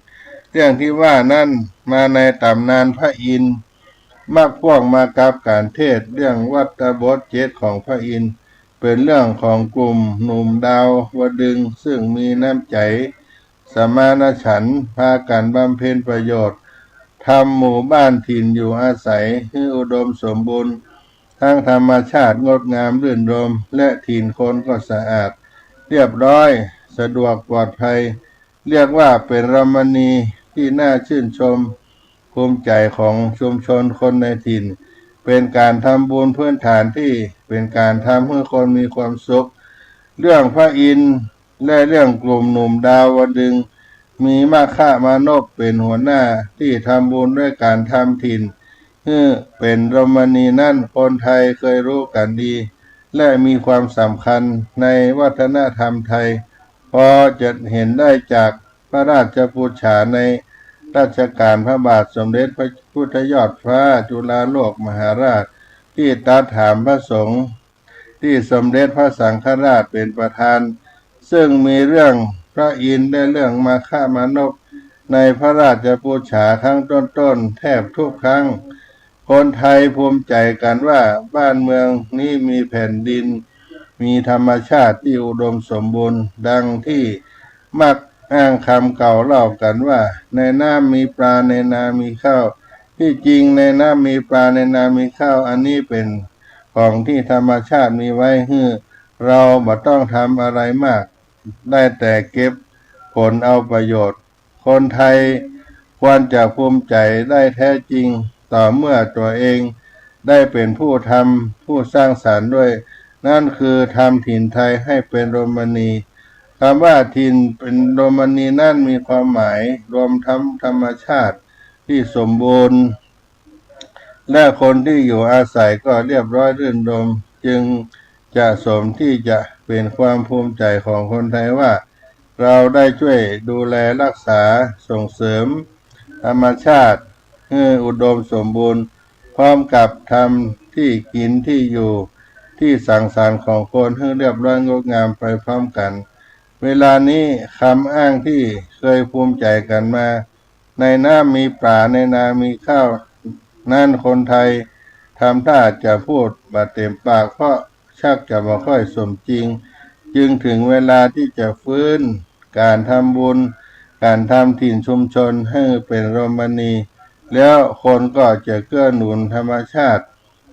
เรื่องที่ว่านั่นมาในตำนานพระอินทร์มักพ่วงมากับการเทศเรื่องวัฏบทเจ็ดของพระอินทร์เป็นเรื่องของกลุ่มหนุ่มดาวดึงซึ่งมีน้ำใจสมานฉันท์พากันบำเพ็ญประโยชน์ทำหมู่บ้านถิ่นอยู่อาศัยให้อุดมสมบูรณ์ทั้งธรรมชาติงดงามรื่นรมและถิ่นคนก็สะอาดเรียบร้อยสะดวกปลอดภัยเรียกว่าเป็นรมณีที่น่าชื่นชมภูมิใจของชุมชนคนในถิ่นเป็นการทำบุญพื้นฐานที่เป็นการทำให้คนมีความสุขเรื่องพระอินทร์และเรื่องกลุ่มหนุ่มดาวดึงมีมาฆมานพเป็นหัวหน้าที่ทำบุญด้วยการทำถิ่นเป็นรมณีนั่นคนไทยเคยรู้กันดีและมีความสำคัญในวัฒนธรรมไทยพอจะเห็นได้จากพระราชบูชาในรัชกาลพระบาทสมเด็จพระพุทธยอดฟ้าจุฬาโลกมหาราชที่ตรัสถามพระสงฆ์ที่สมเด็จพระสังฆราชเป็นประธานซึ่งมีเรื่องพระอินทร์และเรื่องมาฆมานพในพระราชบูชาครั้งต้นๆแทบทุกครั้งคนไทยภูมิใจกันว่าบ้านเมืองนี้มีแผ่นดินมีธรรมชาติที่อุดมสมบูรณ์ดังที่มักอ้างคำเก่าเล่ากันว่าในน้ำมีปลาในนามีข้าวที่จริงในน้ำมีปลาในนามีข้าวอันนี้เป็นของที่ธรรมชาติมีไว้ให้เราบ่ต้องทำอะไรมากได้แต่เก็บผลเอาประโยชน์คนไทยควรจะภูมิใจได้แท้จริงต่อเมื่อตัวเองได้เป็นผู้ทำผู้สร้างสรรค์ด้วยนั่นคือทำถิ่นไทยให้เป็นโรมณีคำว่าถิ่นเป็นโรมณีนั่นมีความหมายรวมทั้งธรรมชาติที่สมบูรณ์และคนที่อยู่อาศัยก็เรียบร้อยรื่นรมจึงจะสมที่จะเป็นความภูมิใจของคนไทยว่าเราได้ช่วยดูแลรักษาส่งเสริมธรรมชาติให้อุดมสมบูรณ์พร้อมกับทำที่กินที่อยู่ที่สังสรรค์ของคนให้เรียบร้อยงดงามไปพร้อมกันเวลานี้คำอ้างที่เคยภูมิใจกันมาในน้ำมีปลาในนามีข้าวนั่นคนไทยทำท่าจะพูดบาเต็มปากเพราะชักจะไม่ค่อยสมจริงจึงถึงเวลาที่จะฟื้นการทำบุญการทำถิ่นชุมชนให้เป็นโรมณีแล้วคนก็จะเกื้อหนุนธรรมชาติ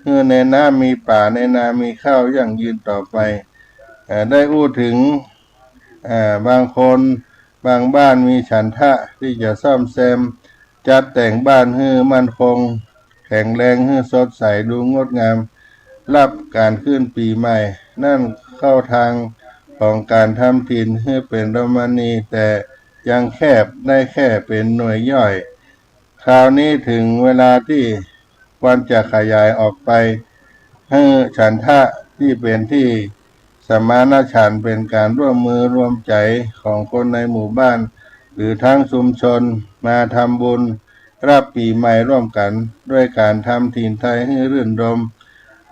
ให้ในน้ำมีป่าในนามีข้าวยั่งยืนต่อไปได้พูดถึงบางคนบางบ้านมีฉันทะที่จะซ่อมแซมจัดแต่งบ้านให้มั่นคงแข็งแรงให้สดใสดูงดงามรับการขึ้นปีใหม่นั่นเข้าทางของการทำถิ่นให้เป็นโรมณีแต่ยังแคบได้แค่เป็นหน่วยย่อยคราวนี้ถึงเวลาที่ควรจะขยายออกไปให้ฉันทะที่เป็นที่สมานฉันท์เป็นการร่วมมือร่วมใจของคนในหมู่บ้านหรือทั้งชุมชนมาทำบุญรับปีใหม่ร่วมกันด้วยการทำถิ่นไทยให้รื่นรม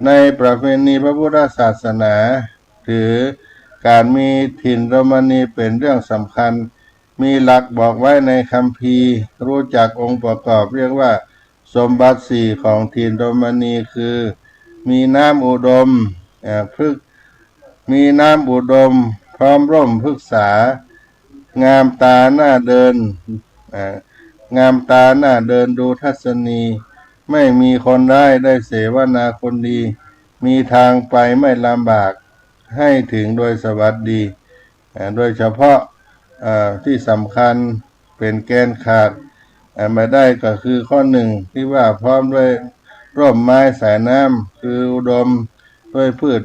ในประเพณีพระพุทธศาสนาถือการมีถิ่นโรมณีเป็นเรื่องสำคัญมีหลักบอกไว้ในคัมภีร์รู้จักองค์ประกอบเรียกว่าสมบัติสี่ของถิ่นโรมณีคือมีน้ำอุดมมีน้ำอุดมพร้อมร่มพฤกษางามตาหน้าเดินงามตาหน้าเดินดูทัศนีไม่มีคนร้ายได้เสวนาคนดีมีทางไปไม่ลำบากให้ถึงโดยสวัสดีโดยเฉพาะที่สำคัญเป็นแกนขาดมาได้ก็คือข้อหนึ่งที่ว่าพร้อมด้วยร่มไม้สายน้ำคืออุดมด้วยพืช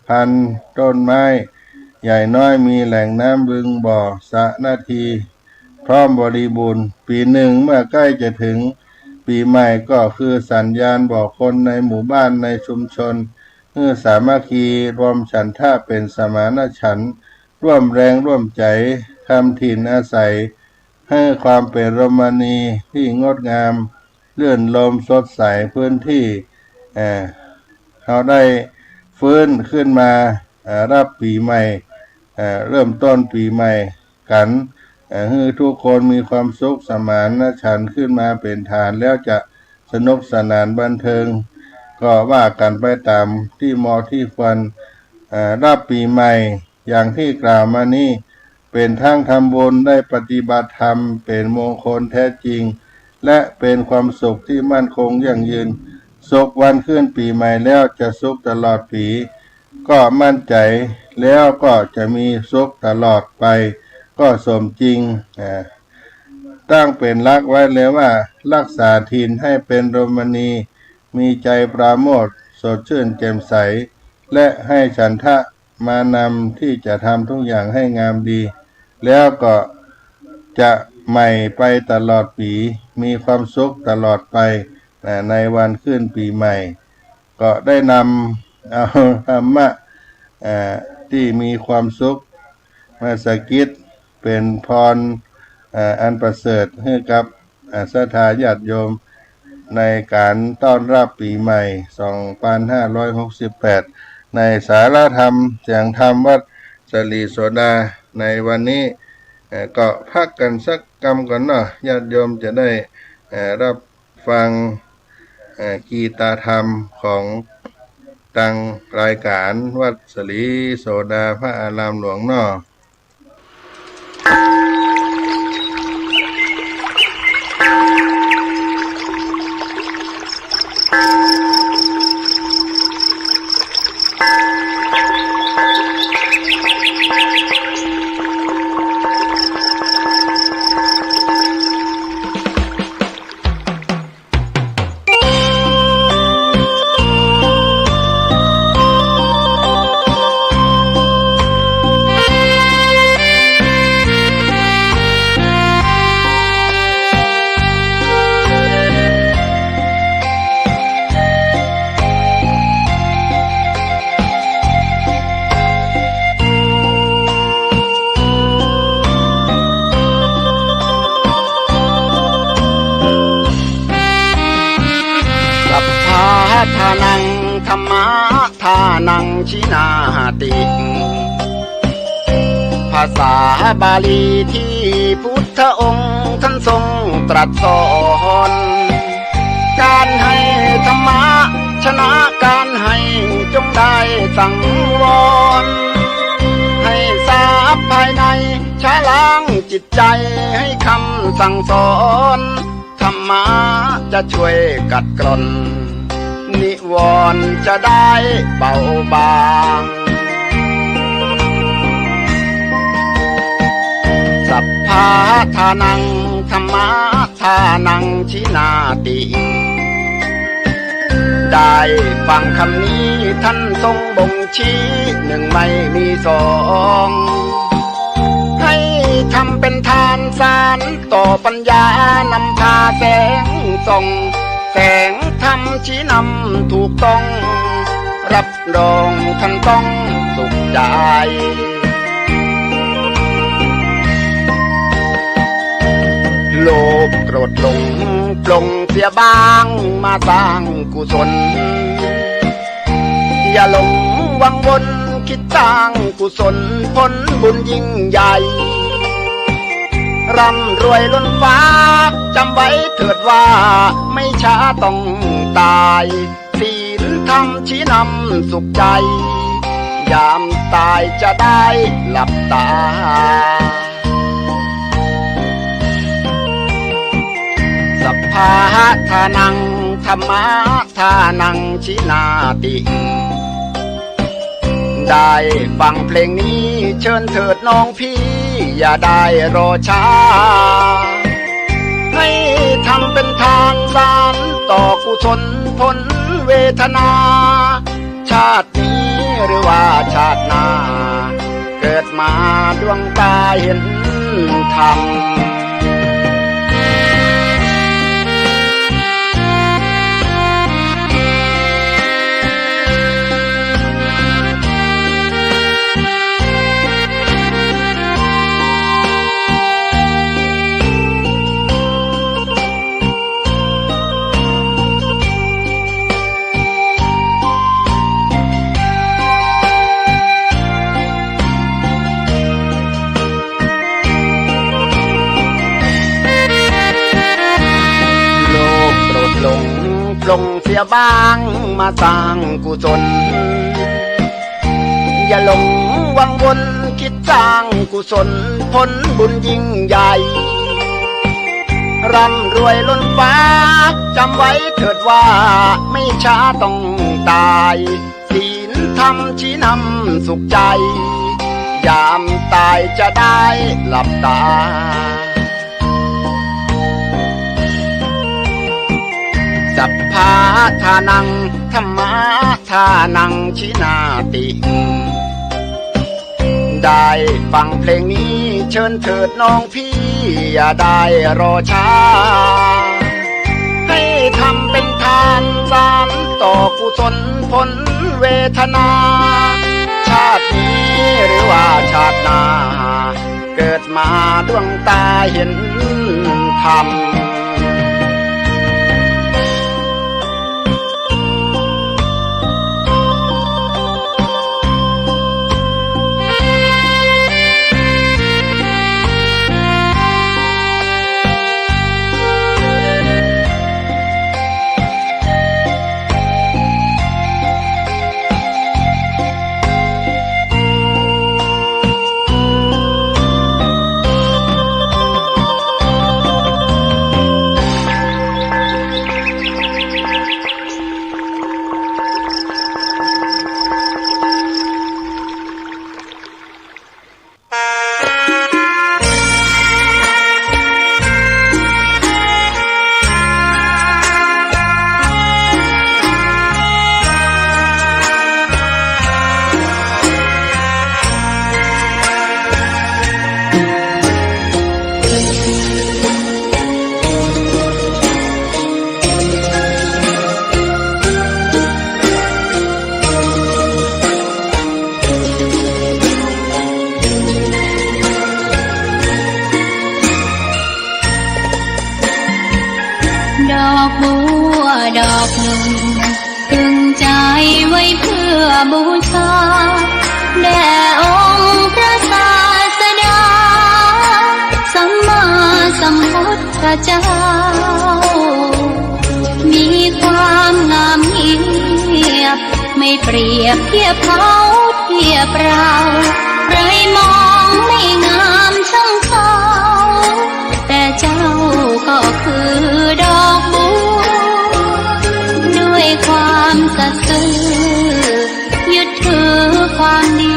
พันธุ์ต้นไม้ใหญ่น้อยมีแหล่งน้ำบึงบ่อสระนาทีพร้อมบริบูรณ์ปีหนึ่งเมื่อใกล้จะถึงปีใหม่ก็คือสัญญาณบอกคนในหมู่บ้านในชุมชน สามัคคีรวมฉันทะเป็นสมานฉันท์ร่วมแรงร่วมใจคำถิ่นอาศัยให้ความเป็นโรมานีที่งดงามเลื่อนลมสดใสพื้นที่เขาได้ฟื้นขึ้นมารับปีใหม่เริ่มต้นปีใหม่กันให้ทุกคนมีความสุขสมานฉันท์ขึ้นมาเป็นฐานแล้วจะสนุกสนานบันเทิงก็ว่ากันไปตามที่เหมาะที่ควรรับปีใหม่อย่างที่กล่าวมานี้เป็นทั้งทำบุญได้ปฏิบัติธรรมเป็นมงคลแท้จริงและเป็นความสุขที่มั่นคงยั่งยืนสุขวันขึ้นปีใหม่แล้วจะสุขตลอดปีก็มั่นใจแล้วก็จะมีสุขตลอดไปก็สมจริงตั้งเป็นหลักไว้เลยว่ารักษาถิ่นให้เป็นโรมานีมีใจปราโมทย์สดชื่นแจ่มใสและให้ฉันทะมานำที่จะทำทุกอย่างให้งามดีแล้วก็จะใหม่ไปตลอดปีมีความสุขตลอดไปในวันขึ้นปีใหม่ก็ได้นำเอาธรรมะที่มีความสุขมาสกิดเป็นพรอันประเสริฐให้กับศรัทธาญาติโยมในการต้อนรับปีใหม่ 2568 ในสารธรรมเสียงธรรมวัดสลีโสดาในวันนี้ก็พักกันสักกรรมก่อนเนาะญาติโยมจะได้รับฟังกีตาธรรมของตังรายการวัดสลีโสดาพระอารามหลวงเนาะทานังธรรมะทานังชินาติภาษาบาลีที่พุทธองค์ท่านทรงตรัสสอนการให้ธรรมะชนะการให้จงได้สังวรให้ทราบภายในชะล้างจิตใจให้คำสั่งสอนธรรมะจะช่วยกัดกร่อนนิวรณ์จะได้เบาบางสัพพะทานังธรรมะทานังชินาติได้ฟังคำนี้ท่านทรงบ่งชี้หนึ่งไม่มีสองให้ทำเป็นทานสารต่อปัญญานำพาแสงส่องแสงธรรมชี้นำถูกต้องรับรองท่านต้องสุขใจโลภโกรธหลงปลงเสียบ้างมาสร้างกุศลอย่าหลงวังวนคิดสร้างกุศลผลบุญยิ่งใหญ่ร่ำรวยล้นฟ้าจำไว้เถิดว่าไม่ช้าต้องตายศีลธรรมชี้นำสุขใจยามตายจะได้หลับตาสัพพะทานังธรรมะทานังชินาติได้ฟังเพลงนี้เชิญเถิดน้องพี่อย่าได้รอช้าให้ทำเป็นทานสารต่อกุศลผลเวทนาชาตินี้หรือว่าชาติหน้าเกิดมาดวงตาเห็นธรรม ลงเสียบ้างมาสร้างกุศลอย่าหลงวังวนคิดสร้างกุศลผลบุญยิ่งใหญ่ร่ำรวยล้นฟ้าจำไว้เถิดว่าไม่ช้าต้องตายศีลธรรมชี้นำสุขใจยามตายจะได้หลับตาสัพพะทานังธรรมะทานังชินาติได้ฟังเพลงนี้เชิญเถิดน้องพี่อย่าได้รอช้าให้ทำเป็นทานสานต่อกุศลผลเวทนาชาตินี้หรือว่าชาติหน้าเกิดมาดวงตาเห็นธรรมดอกบัวดอกหนึ่งตึงใจไว้เพื่อบูชาแด่องค์พระศาสดาสัมมาสัมพุทธเจ้ามีความงามเงียบไม่เปรียบเทียบเขาเทียบเราใครมองไม่งามช่างเขาแต่เจ้าก็คือดอกบัวด้วยความสัตย์ซื่อยึดถือความดี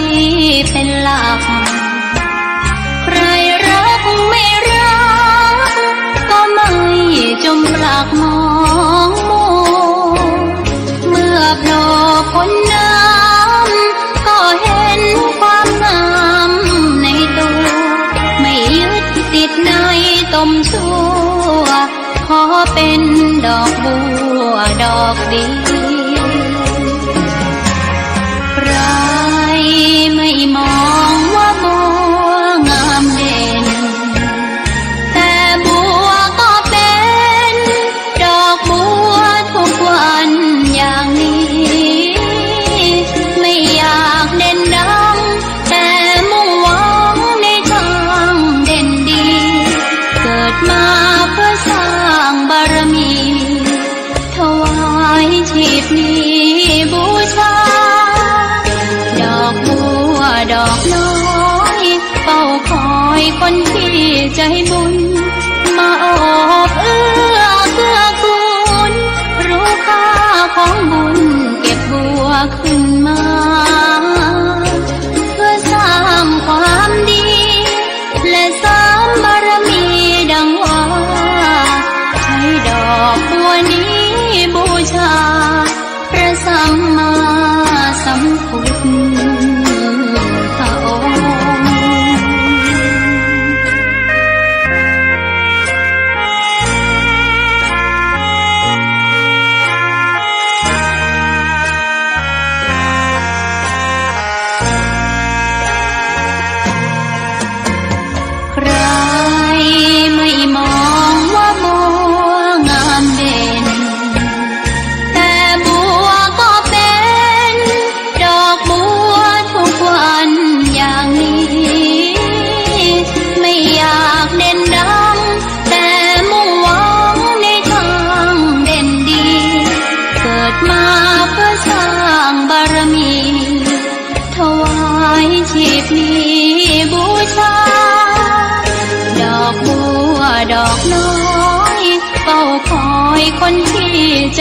เป็นหลักใครรักไม่รักก็ไม่จมปลักมองมัวเมื่อโผล่พ้นน้ำก็เห็นความงามในตัวไม่ยึดติดในตมชั่วขอเป็นดอกบัวดอกดีใครไม่มองว่าบัวงามเด่นแต่บัวก็เป็นดอกบัวทุกวันอย่างนี้ไม่อยากเด่นดังแต่มุ่งหวังในทางเด่นดีเกิดมาเพื่อสร้างบารมีถวายชีพนี้บูชาดอกบัวดอกน้อยเฝ้าคอยคนที่ใจบุญมาโอบเอื้อเกื้อกูลรู้ค่าของบุญเก็บบัวขึ้นมาเพื่อสร้างความดีและสร้างบารมีดังว่าใช้ดอกบัวนี้บูชาพระสัมมาสัมพุทธองค์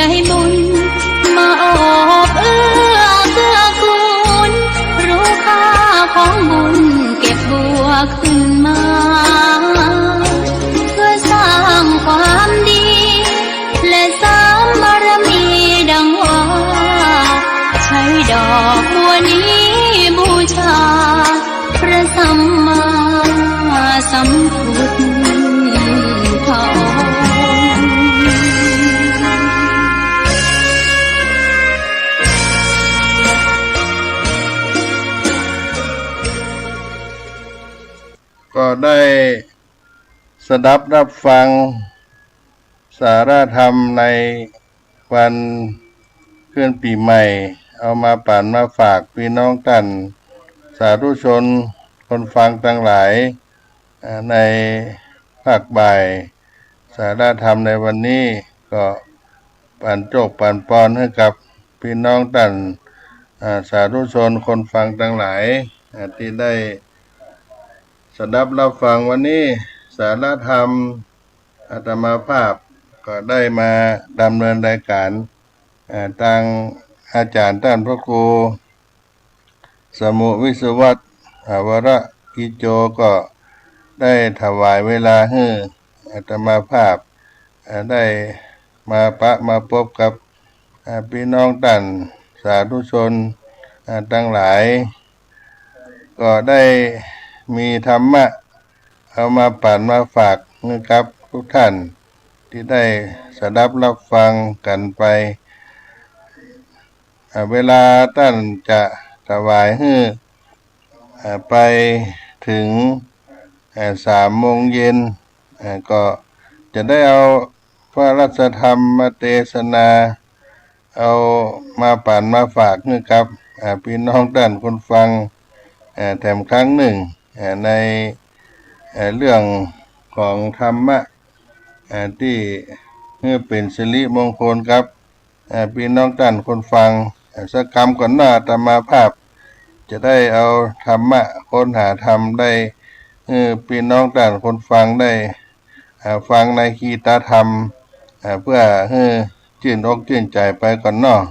ใจบุญมาโอบเอื้อเกื้อกูลรู้ค่าของบุญเก็บบัวขึ้นมาเพื่อสร้างความดีและสร้างบารมีดังว่าใช้ดอกบัวนี้บูชาพระสัมมาสัมพุทธองค์ก็ได้สดับรับฟังสาระธรรมในวันขึ้นปีใหม่เอามาปั่นมาฝากพี่น้องท่านสาธุชนคนฟังทั้งหลายในภาคบ่ายสาระธรรมในวันนี้ก็ปั่นโจกปั่นปอนให้กับพี่น้องท่านสาธุชนคนฟังทั้งหลายที่ได้สดับรับฟังวันนี้สาระธรรมอาตมาภาพก็ได้มาดำเนินรายการทางอาจารย์ท่านพระครูสมุวิศวัตวรกิจโจก็ได้ถวายเวลาให้อาตมาภาพได้มามาพบกับพี่น้องท่านสาธุชนทั้งหลายก็ได้มีธรรมะเอามาปั่นมาฝากนะครับทุกท่านที่ได้สดับรับฟังกันไปเวลาท่านจะถวายให้ไปถึง3 โมงเย็นก็จะได้เอาพระราชธรรมมาเทศนาเอามาปั่นมาฝากนะครับพี่น้องท่านคนฟังแถมครั้งหนึ่งในเรื่องของธรรมะที่เป็นสิริมงคลครับพี่น้องท่านคนฟังสักคำก่อนหน้าอาตมาภาพจะได้เอาธรรมะค้นหาธรรมได้พี่น้องท่านคนฟังได้ฟังในคีตธรรมเพื่อชื่นอกชื่นใจไปก่อนเนาะ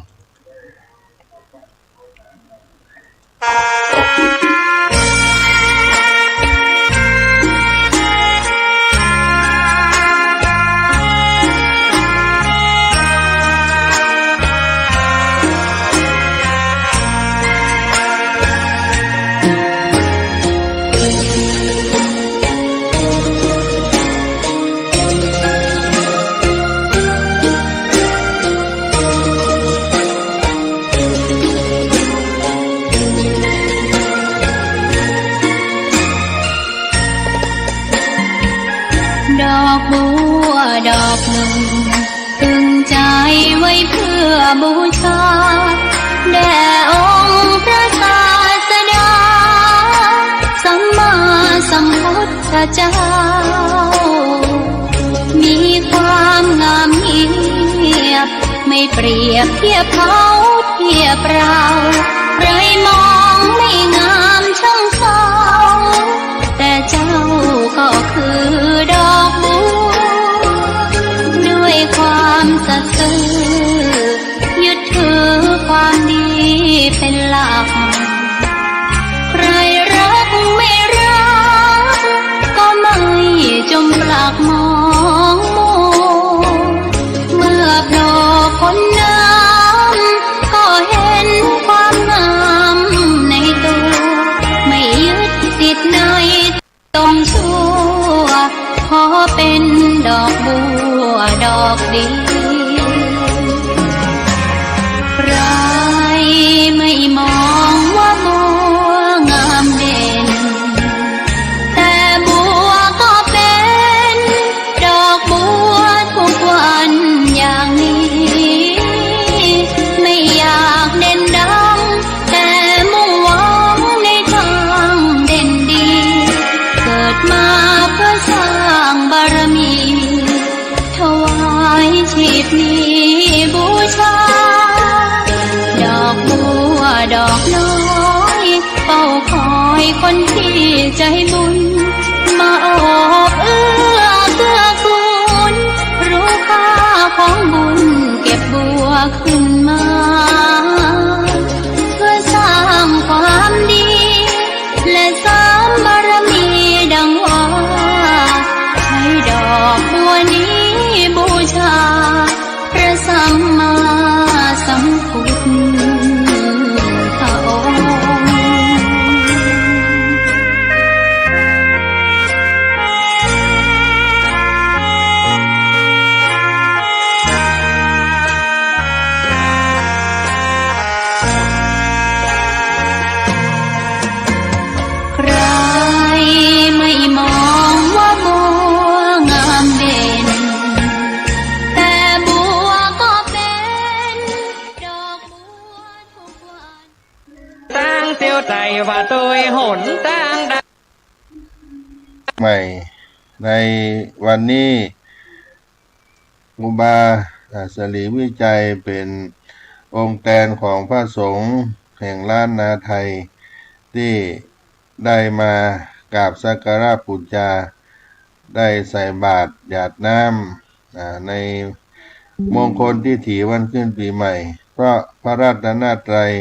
ดอกบัวดอกหนึ่งตึงใจไว้เพื่อบูชาแด่องค์พระศาสดาสัมมาสัมพุทธเจ้ามีความงามเงียบไม่เปรียบเทียบเขาเทียบเราใครมองไม่งามช่างเศร้าแต่เจ้าก็คือดอกบัวด้วยความสัตย์ซื่อยึดถือความดีเป็นหลักใครรักไม่รักก็ไม่จมปลักมองมัวเมื่อโผล่พ้นน้ำก็เห็นความงามในตัวไม่ยึดติดในตมชั่วขอเป็นดอกบัวดอกดีใครไม่มองว่าบัวงามเด่นแต่บัวก็เป็นดอกบัวทุกวันอย่างนี้ไม่อยากเด่นดังแต่มุ่งหวังในทางเด่นดีเกิดมาเพื่อสร้างบารมีถวายชีพนี้บูชาดอกบัวดอกน้อยเฝ้าคอยคนที่ใจบุญมาโอบเอื้อเกื้อกูลรู้ค่าของบุญเก็บบั ใหม่ในวันนี้ครูบาสลีวิจัยเป็นองค์แทนของพระสงฆ์แห่งล้านนาไทยที่ได้มากราบสักการะบูชาได้ใส่บาตรหยาดน้ำในมงคลที่ถีวันขึ้นปีใหม่เพราะพระรัตนตรัย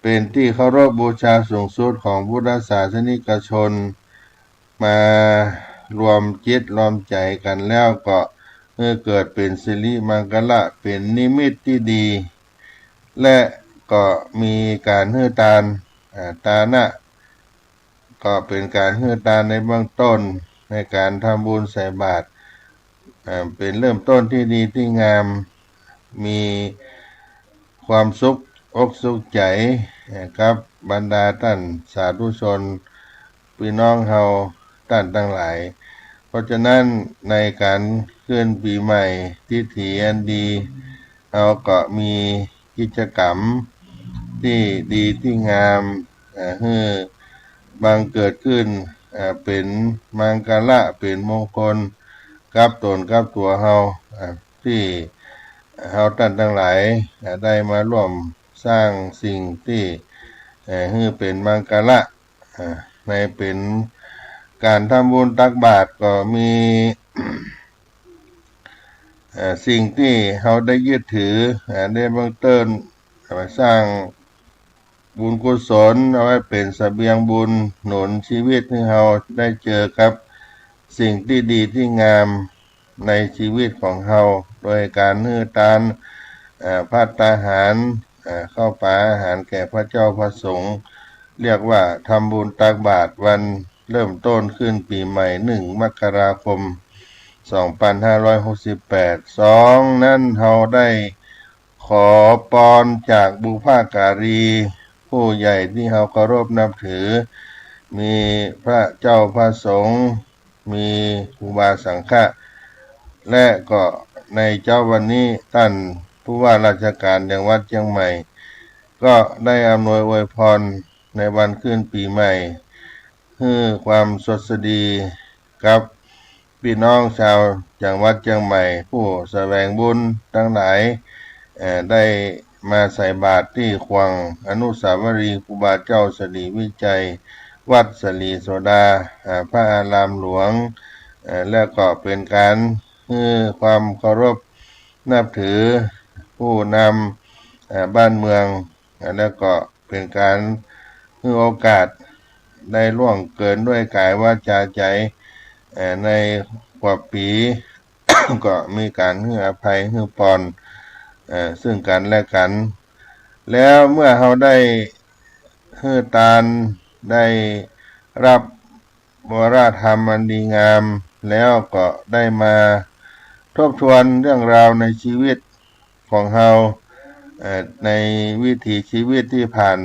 เป็นที่เคารพบูชาสูงสุดของพุทธศาสนิกชนมารวมจิตรวมใจกันแล้วก็เกิดเป็นสิริมังคละเป็นนิมิตที่ดี และก็มีการฮื้อตานตานะก็เป็นการฮื้อตานในเบื้องต้นในการทำบุญใส่บาตรเป็นเริ่มต้นที่ดีที่งามมีความสุขอกสุขใจกับบรรดาท่านสาธุชนพี่น้องเฮาท่านทั้งหลายเพราะฉะนั้นในการขึ้นปีใหม่ที่ถีอันดีเราก็มีกิจกรรมที่ดีที่งามบังเกิดขึ้นเป็นมังคละเป็นมงคลกับตนกับตัวเฮาที่เฮาท่านทั้งหลายได้มาร่วมสร้างสิ่งที่เป็นมังคละในเป็นการทำบุญตักบาตรก็มีสิ่งที่เราได้ยึดถือได้เบื้องต้นสร้างบุญกุศลเอาไว้เป็นเสบียงบุญหนุนชีวิตให้เราได้เจอกับสิ่งที่ดีที่งามในชีวิตของเราโดยการฮื้อตานภัตตาหารเข้าป่าอาหารแก่พระเจ้าพระสงฆ์เรียกว่าทำบุญตักบาตรวันเริ่มต้นขึ้นปีใหม่1 มกราคม 2568 นั้นเราได้ขอพรจากบุพการีผู้ใหญ่ที่เราเคารพนับถือมีพระเจ้าพระสงฆ์มีครูบาสังฆะและก็ในเจ้าวันนี้ท่านผู้ว่าราชการจังหวัดเชียงใหม่ก็ได้อำนวยอวยพรในวันขึ้นปีใหม่ให้ความสดดีกับพี่น้องชาวจังหวัดเชียงใหม่ผู้แสวงบุญทั้งหลายได้มาใส่บาตรที่ขวงอนุสาวรีย์ครูบาเจ้าสลีวิจัยวัดสลีโสดาพระอารามหลวงและก็เป็นการให้ความเคารพนับถือผู้นำบ้านเมืองและก็เป็นการให้โอกาสได้ล่วงเกินด้วยกายวาจาใจในกว่าปี ก็มีการให้อภัยให้ปอนซึ่งกันและกันแล้วเมื่อเราได้ให้ตานได้รับวรธรรมอันดีงามแล้วก็ได้มาทบทวนเรื่องราวในชีวิตของเราในวิถีชีวิตที่ผ่าน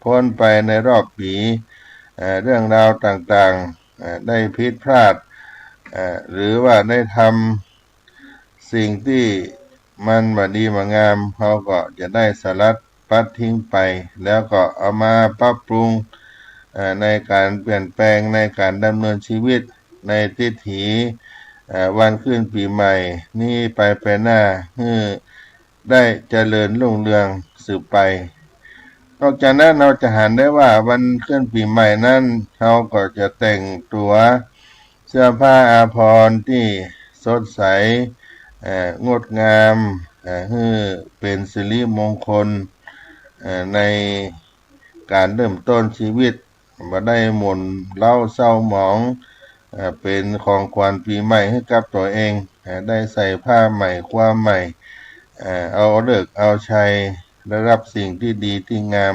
พ้นไปในรอบปีเรื่องราวต่างๆได้ผิดพลาดหรือว่าได้ทำสิ่งที่มันบ่ดีบ่งามเขาก็จะได้สลัดปัดทิ้งไปแล้วก็เอามาปรับปรุงในการเปลี่ยนแปลงในการดำเนินชีวิตในทิฏฐิวันขึ้นปีใหม่นี้ไปหน้าให้ได้เจริญรุ่งเรืองสืบไปนอกจากนั้นเราจะเห็นได้ว่าวันขึ้นปีใหม่นั้นเขาก็จะแต่งตัวเสื้อผ้าอาภรณ์ที่สดใสงดงามให้เป็นสิริมงคลในการเริ่มต้นชีวิตบ่ได้หม่นเล่าเศร้าหมองเป็นของขวัญปีใหม่ให้กับตัวเองได้ใส่ผ้าใหม่ความใหม่เอาฤกษ์เอาชัยได้รับสิ่งที่ดีที่งาม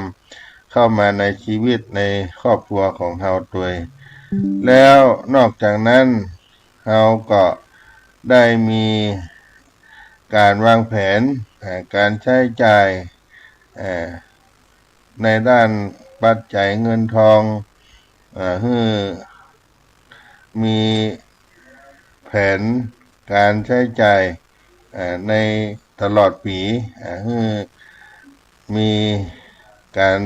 เข้ามาในชีวิตในครอบครัวของเราตัวแล้วนอกจากนั้นเราก็ได้มีการวางแผนการใช้จ่ายในด้านปัจจัยเงินทองให้มีแผนการใช้จ่ายในตลอดปีให้มีการ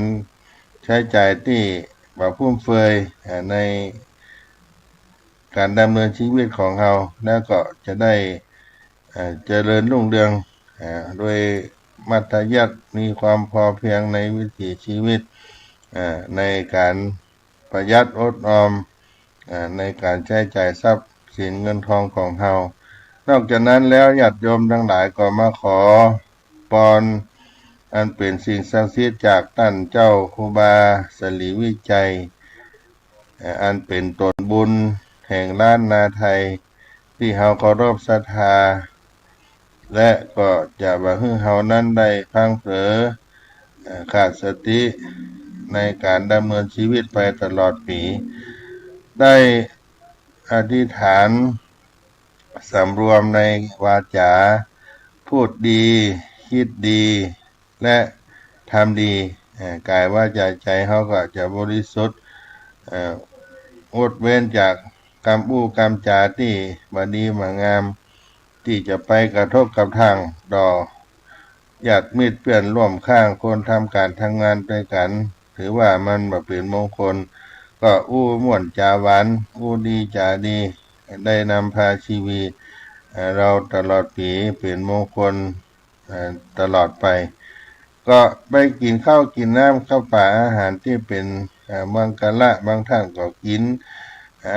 ใช้จ่ายที่บ่ฟุ่มเฟือยใน การดำเนินชีวิตของเราแล้วก็จะได้เจริญรุ่งเรืองโดยมัธยัสถ์มีความพอเพียงในวิถีชีวิตในการประหยัดอดออมในการใช้จ่ายทรัพย์สินเงินทองของเรานอกจากนั้นแล้วญาติโยมทั้งหลายก็มาขอพรอันเป็นสิ่งศักดิ์สิทธิ์จากท่านเจ้าครูบาสลีวิจัยอันเป็นตนบุญแห่งล้านนาไทยที่เฮาเคารพศรัทธาและก็จะบ่ให้เฮานั้นได้พลังเผลอขาดสติในการดำเนินชีวิตไปตลอดปีได้อธิษฐานสำรวมในวาจาพูดดีคิดดีและทำดีกายวาจาใจเขาก็จะบริสุทธิ์งดเว้นจากกรรมอู้กรรมจาที่บดีมางามที่จะไปกระทบกับทางดอญาติมิตรเพื่อนร่วมข้างคนทำการทำงานด้วยกันถือว่ามันมาเป็นมงคลก็อู้ม่วนจาหวานอู้ดีจาดีได้นำพาชีวิตเราตลอดปีเป็นมงคลตลอดไปก็ไปกินข้าวกินน้ำข้าวป่าอาหารที่เป็นมังกรละบางท่านก็กิน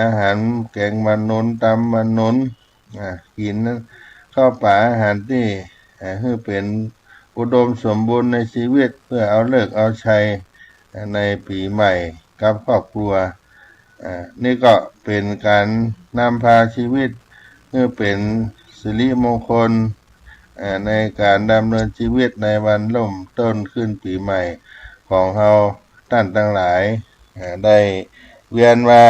อาหารแกงมันนนตำมันนนกินข้าวป่าอาหารที่คือเป็นอุดมสมบูรณ์ในชีวิตเพื่อเอาเลิกเอาชัยในปีใหม่กับครอบครัวนี่ก็เป็นการนำพาชีวิตเพื่อเป็นสิริมงคลในการดำเนินชีวิตในวันเริ่มต้นขึ้นปีใหม่ของเราท่านทั้งหลายได้เวียนมา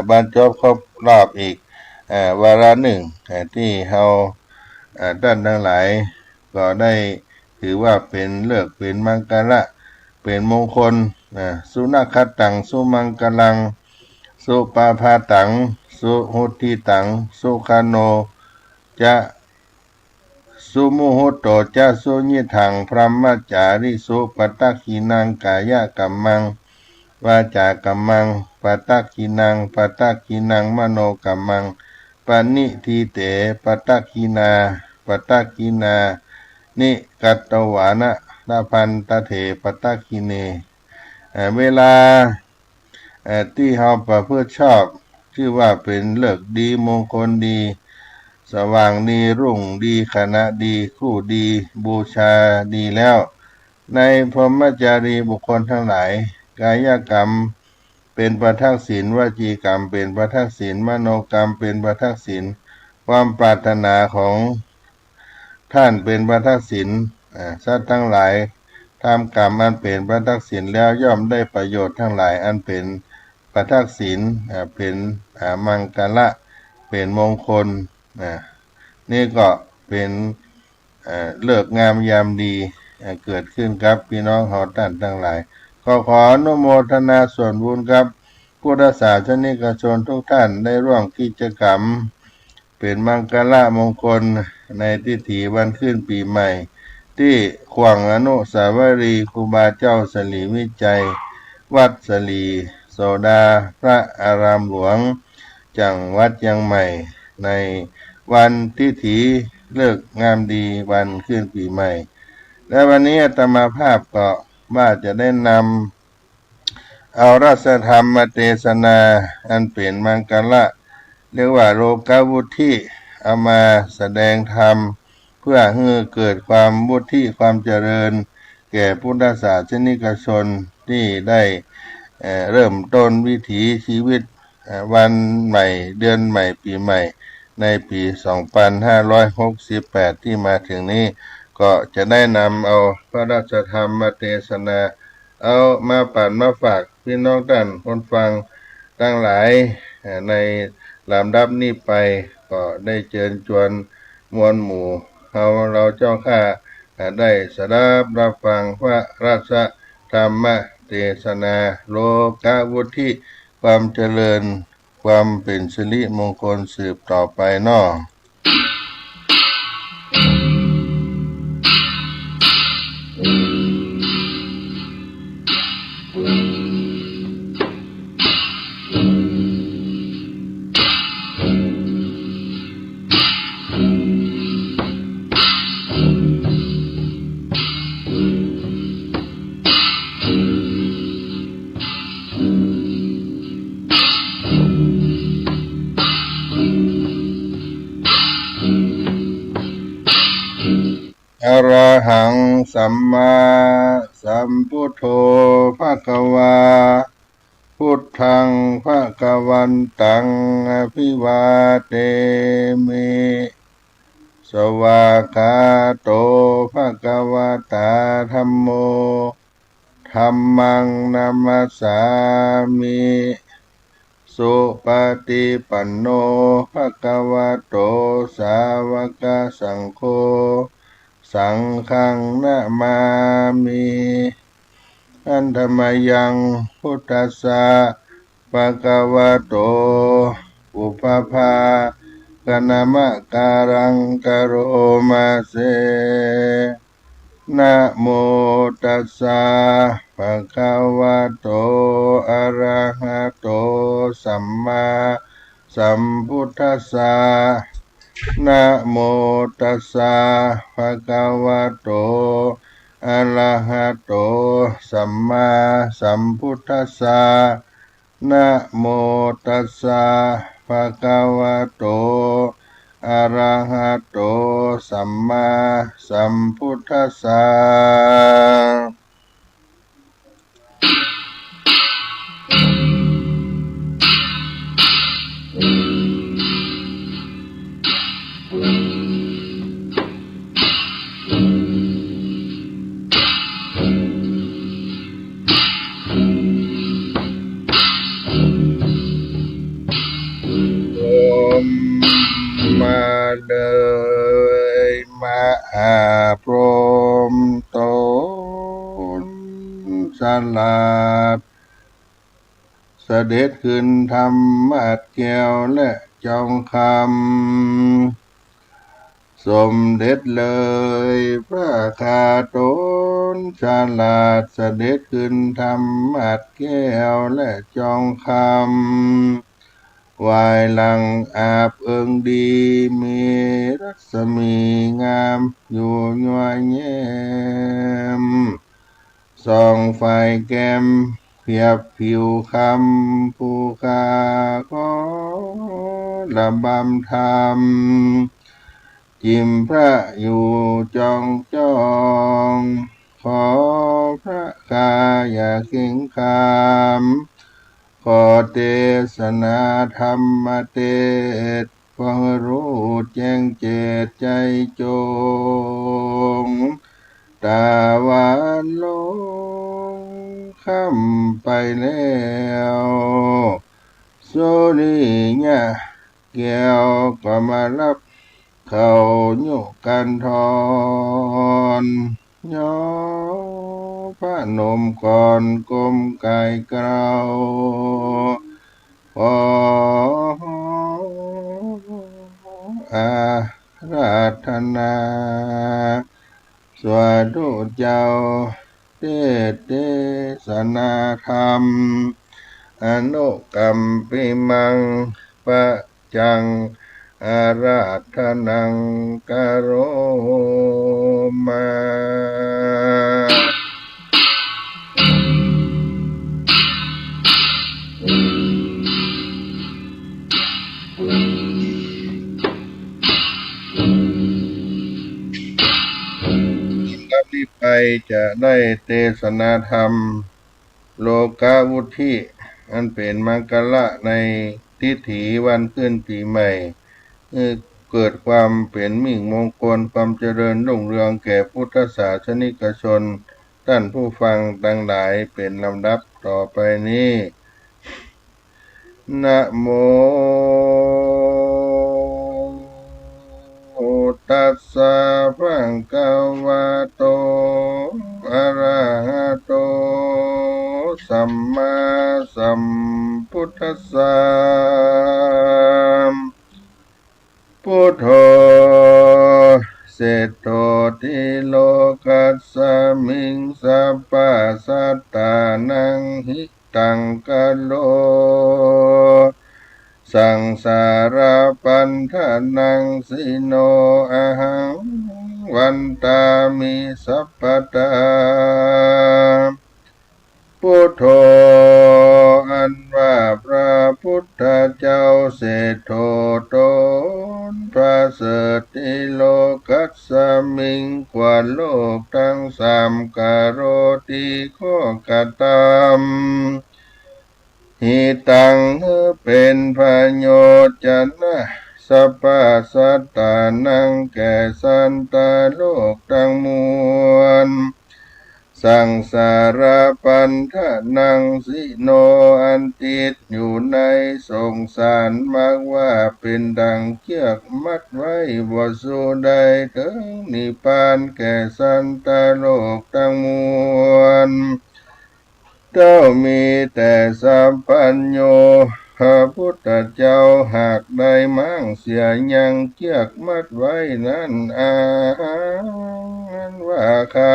บรรจบครบรอบอีกวาระหนึ่งที่เราท่านทั้งหลายก็ได้ถือว่าเป็นเลิกเป็นมังกรเป็นมงคลสุนัขตังสุมังกลังสุปาพาตังสุหุติตังสุขโนจะสุมุหุโตจะสุญิทังพรหมจาริสุปตักขินังกายกัมมังวาจากัมมังปตักขินังปตักขินังมโนกัมมังปณิทีเตปตักขินาปตักขินานิกัตตวานะนาพันตเถปตักขิเนเวลาที่เราประพฤติชอบชื่อว่าเป็นเลิกดีมงคลดีสว่างดีรุ่งดีคณะดีคู่ดีบูชาดีแล้วในพรหมจารีบุคคลทั้งหลายกายกรรมเป็นประทักษิณวจีกรรมเป็นประทักษิณมโนกรรมเป็นประทักษิณความปรารถนาของท่านเป็นประทักษิณสัตว์ทั้งหลายทำกรรมอันเป็นประทักษิณแล้วย่อมได้ประโยชน์ทั้งหลายอันเป็นประทักษิณเป็นมังกรเป็นมงคลนี่ก็เป็นเลิกงามยามดีเกิดขึ้นครับพี่น้องเฮาท่านทั้งหลายก็ขออนุโมทนาส่วนบุญครับพุทธศาสนิกชนทุกท่านได้ร่วมกิจกรรมเป็นมังกรมงคลในทิถีวันขึ้นปีใหม่ที่ขวางอนุสาวรีย์ครูบาเจ้าสลีวิจัยวัดสลีโสดาพระอารามหลวงจังหวัดยังใหม่ในวันทิถีเลิกงามดีวันขึ้นปีใหม่และวันนี้อาตมาภาพก็ว่าจะได้นำเอารัศธรรมมาเทศนาอันเป็นมังกรเรียกว่าโลกวุฒิเอามาแสดงธรรมเพื่อให้เกิดความวุฒิความเจริญแก่พุทธศาสนิกชนที่ได้เริ่มต้นวิถีชีวิตวันใหม่เดือนใหม่ปีใหม่ในปี2568ที่มาถึงนี้ก็จะได้นำเอาพระราชธรรมมาเทศนาเอามาปั่นมาฝากพี่น้องท่านคนฟังทั้งหลายในลำดับนี้ไปก็ได้เชิญชวนมวลหมู่เราเจ้าข้าได้สดับรับฟังพระราชธรรมเทศนาโลกวุฒิความเจริญความเป็นสิริมงคลสืบต่อไปน้อ อะระหังสัมมาสัมพุทโธภะคะวาพุทธังภะคะวันตังอภิวาเทมิสวากาโตภะคะวะตาธัมโมธัมมังนัมมัสสามิสุปฏิปันโนภะคะวะโตสาวกสังโฆสังฆังนะมามิอันธรรมยังพุทธัสสะภะคะวะโตอุปภากนะมะการังกะโรมาเสนะโมตัสสะภะคะวะโตอะระหะโตสัมมาสัมพุทธัสสะนะโมตัสสะภะคะวะโตอะระหะโตสัมมาสัมพุทธัสสะนะโมตัสสะภะคะวะโตอะระหะโตสัมมาสัมพุทธัสสะมาเลยมาอาพรหมตนสลัดเสด็จขึ้นธรรมัดแก้วและจองคำสมเด็จเลยพระคาตนฉลาดเสด็จขึ้นธรรมัดแก้วและจองคำวายหลังอาบเอิงดีมีรัศมีงามอยู่ยัวแย้มส่องไฟแก้มเพียบผิวคำผู้คาขอระบำธรรมจิมพระอยู่จองจ้องขอพระกายาเข่งคำขอเทศนาธรรมเทศขอรู้แจ้งเจตใจจงตาวันลงค่ำไปแล้วโซนี่เนี่ยแก้วก็มารับเขาโยกันทอนย่อพระนมก่อนกลมไก่เกลาขออาราธนาสวาธุเจ้าเทศนาธรรมอนุกรรมปิมังปะจังอาราธนังกโรมาที่ไปจะได้เทศนาธรรมโลกาวุธิอันเป็นมังกละในทิฏฐิวันขึ้นปีใหม่เกิดความเป็นมิ่งมงคลความเจริญรุ่งเรืองแก่พุทธศาสนิกชนท่านผู้ฟังทั้งหลายเป็นลำดับต่อไปนี้นะโมตัสสะภะคะวะโตอะระหะโตสัมมาสัมพุทธัสสะพุทโธเศรษโธทิโลกัสสมิงสัพพะสัตตานังหิตังกะโลสังสารปันธนังสิโนอะหังวันตามิสัพพตาพุทโธอันว่าพระพุทธเจ้าเศรษโธตน นประเสริฐที่โลกัสสมิงกว่าโลกทั้งสามกโรติโคกตามหิตังเป็นพโยชนะสัพพสัตตานังแก่สันตโลกทั้งมวลสังสารปันทนังสิโนอันติดอยู่ในสงสารมากว่าเป็นดังเชือกมัดไว้บ่สู่ได้ถึงนิพพานแก่สันตโลกทั้งมวลเจ้ามีแต่สัพพัญโยพระพุทธเจ้าหากได้มั่งเสียยังเชือกมัดไว้นั้นว่าคำ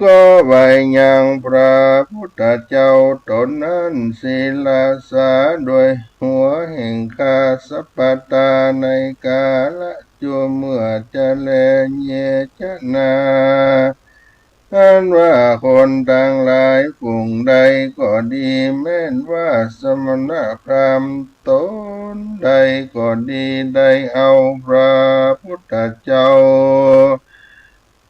ก็ไว้ยังพระพุทธเจ้าตนนั้นศิลาสาโดยหัวแห่งคาสปตาในกาละจัวเมื่อจะแลเยชนาอันว่าคนทั้งหลายฝูงใดก็ดีแม้นว่าสมณพราหมณ์ตนใดก็ดีได้เอาพระพุทธเจ้า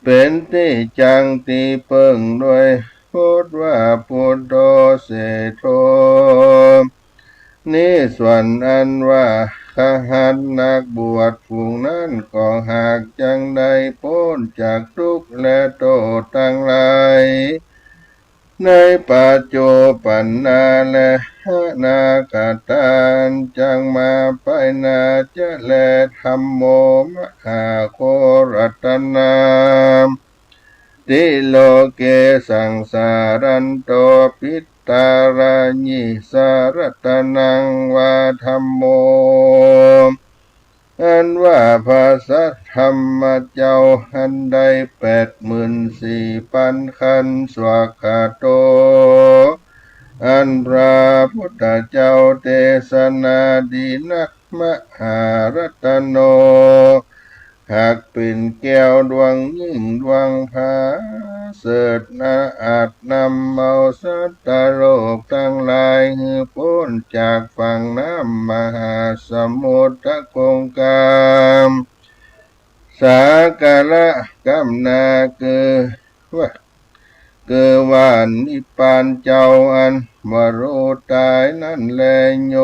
เป็นที่จังตีเปิงโดยพูดว่าพุทโธเสโธนี่ส่วนอันว่าขหันนักบวชฝูงนั้นก็หากจังใดพ้นจากทุกข์และโทษทั้งหลายในปัจจุบันนาและนาคตานจังมาไปนาจะแลธรรมโมมหาโครัตนาติโลเกสังสารันโตปิตาราญิสารตนังวาธัมโมอันว่าภาษาธรรมเจ้าอันใด84,000 คันสวากขาโตอันพระพุทธเจ้าเทศนาดีนักมหารัตโนหากเป็นแก้วดวงยิ่งดวงผาเสดนาอาจนำเอาสัตตโลกทั้งหลายให้พ้นจากฝั่งน้ำมหาสมุทรคงคามสากาละกัมนาคือว่านิพพานเจ้าอันวโรตายนั่นแลโย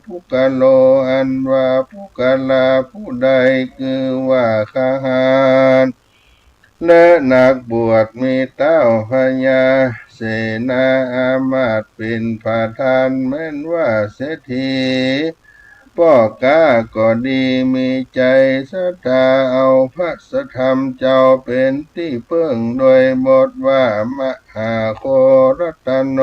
ภุกโลอันว่าภุกลาผู้ใดคือว่าขหานและนักบวชมีเต้าพญาเสนาอามาตย์เป็นประธานแม้นว่าเศรษฐีพ่อกาก็ดีมีใจศรัทธาเอาพระสธรรมเจ้าเป็นที่เพิ่งโดยบทว่ามหาโครัตโน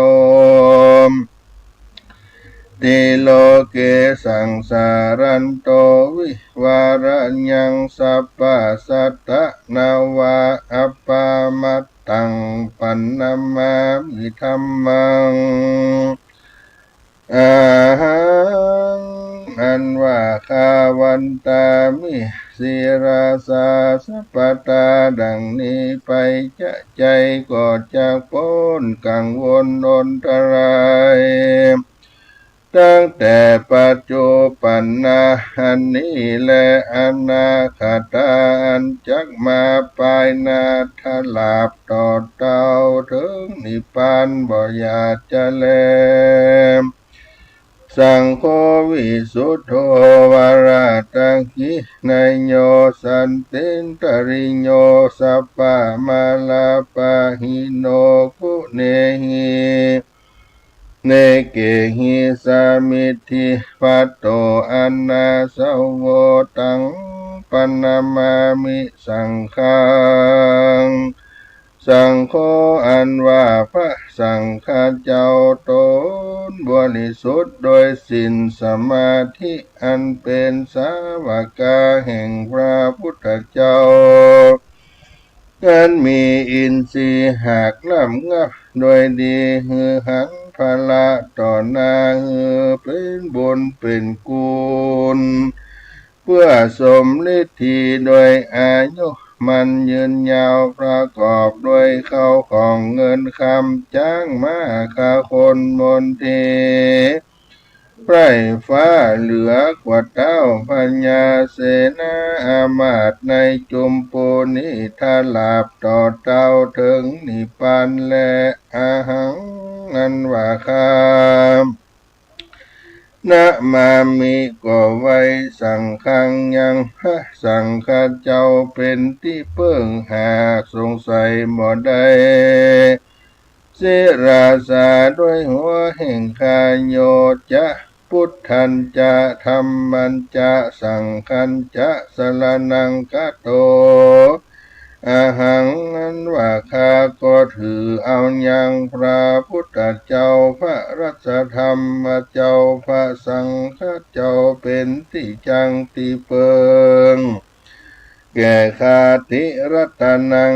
ติโลเกสังสารันโตวิวารัญญังสัพพสัตตนาวาอัปปามัตตังปันนามามิธัมมังอาหังอันว่าข้าวันตามิศิราสาสปตาดังนี้ไปจะใจก็จะพ้นกังวลอนตรายตั้งแต่ปัจจุบันนาอันนี้และอนาคตอันจักมาปลายนาทลาบต่อเต้าถึงนิพพานบ่อยากจะแลสังโฆวิสุทโธวราตังกินายโยสันตินตริโยสัพพะมาลาปะหิโนกุเนหิเนเกหิสามิธิปัตโตอันนาสาวตังปนามามิสังฆังสังโฆอันว่าพระสังฆเจ้าตนบริสุทธิ์โดยศีลสมาธิอันเป็นสาวกแห่งพระพุทธเจ้าอันมีอินทรีย์หากล้ำงับโดยดีหือหังพละต่อหน้าหือเป็นบุญเป็นกุลเพื่อสมฤทธิโดยอายุมันยืนยาวประกอบด้วยเข้าของเงินคำจ้างมาคาคนมนที ไพร่ฟ้าเหลือกว่าเต้าพญาเสนาอามาตย์ในจุมโปนิทาลาบต่อเต้าถึงนิพพานและอาหังอันว่าคามนะมามิก็ไว้สังฆังยังพระสังฆเจ้าเป็นที่เพิ่งหากสงสัยบ่ได้เสราสาด้วยหัวแห่งคายโยจะพุทธันจะธรรมันจะสังฆันจะสรณังกัตโตอาหังอันว่าข้าก็ถือเอายังพระพุทธเจ้าพระรัตธรรมเจ้าพระสังฆเจ้าเป็นที่จังที่เปิงแก่ข้าติรัตนัง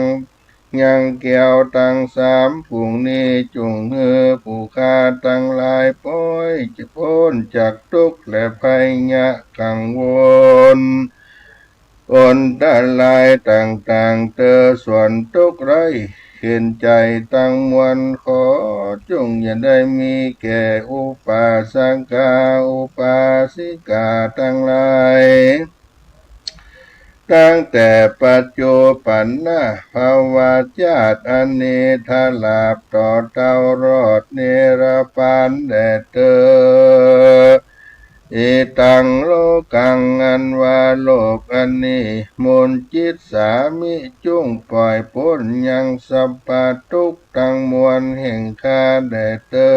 ยังแก้วตั้งสามผู้นี้จงเฮือผู้ข้าตั้งหลายป้อยจะพ้นจากทุกข์และภัยยะกังวลอนตรายต่างๆเตอส่วนทุกข์ไรเห็นใจตั้งมวลขอจงอย่าได้มีแก่อุปาสังกาอุปาสิกาทั้งหลายตั้งแต่ปัจจุบันนะภาวะญาติอันเนทลาบต่อเต้ารอดเนรปานแด่เธออิตังโลกังอันว่าโลกอันนี้มนจิตสามิจุงปล่อยพ้นยังสัพพทุกข์ทั้งมวลแห่งข้าแด่เธอ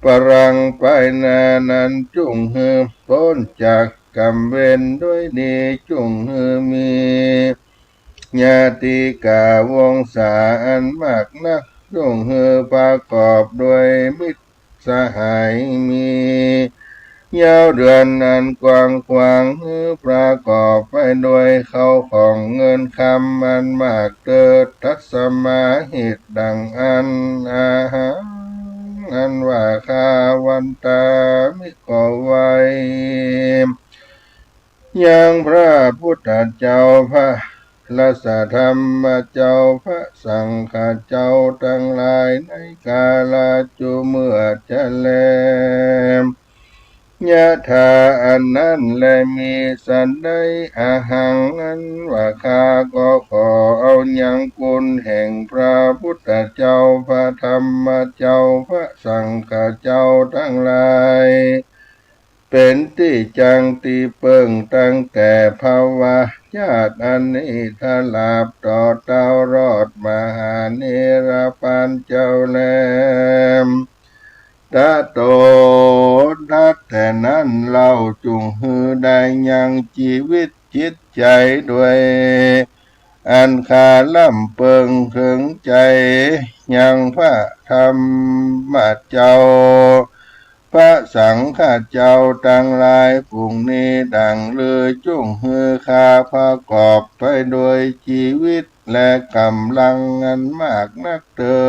ปรังไปนานันจุงหือพ้นจากกรรมเวรด้วยดีจุงหือมีญาติกาวงศาอันมากนักจุงหือประกอบด้วยมิตรสหายมียาวเดือนอันกว้างขวางหือประกอบไปด้วยเขาของเงินคำอันมากเกิดทัศมาหิตดังอันอาหาอันว่าคาวันตามิก็ไว้ยังพระพุทธเจ้าพระลัสธรรมเจ้าพระสังฆเจ้าทั้งหลายในกาลจุเมื่อจะแลมยะถาอันนั้นและมีสันใดอาหังอันว่าข้าก็ขอเอายังคุณแห่งพระพุทธเจ้าพระธรรมเจ้าพระสังฆเจ้าทั้งหลายเป็นที่จังที่เปิงตั้งแต่ภาวะญาติอันนี้ทลาบต่อเต้ารอดมหาเนรปานเจ้าแลมตะโตทัดแต่นั้นเราจุงหือได้ยังชีวิตจิตใจด้วยอันคาล่ำเปิงถึงใจยังพระธรรมเจ้าพระสังฆเจ้าทั้งหลายผู้นี้ดังลือจุงฮือคาประกอบไปโดยชีวิตและกำลังอันมากนักเติ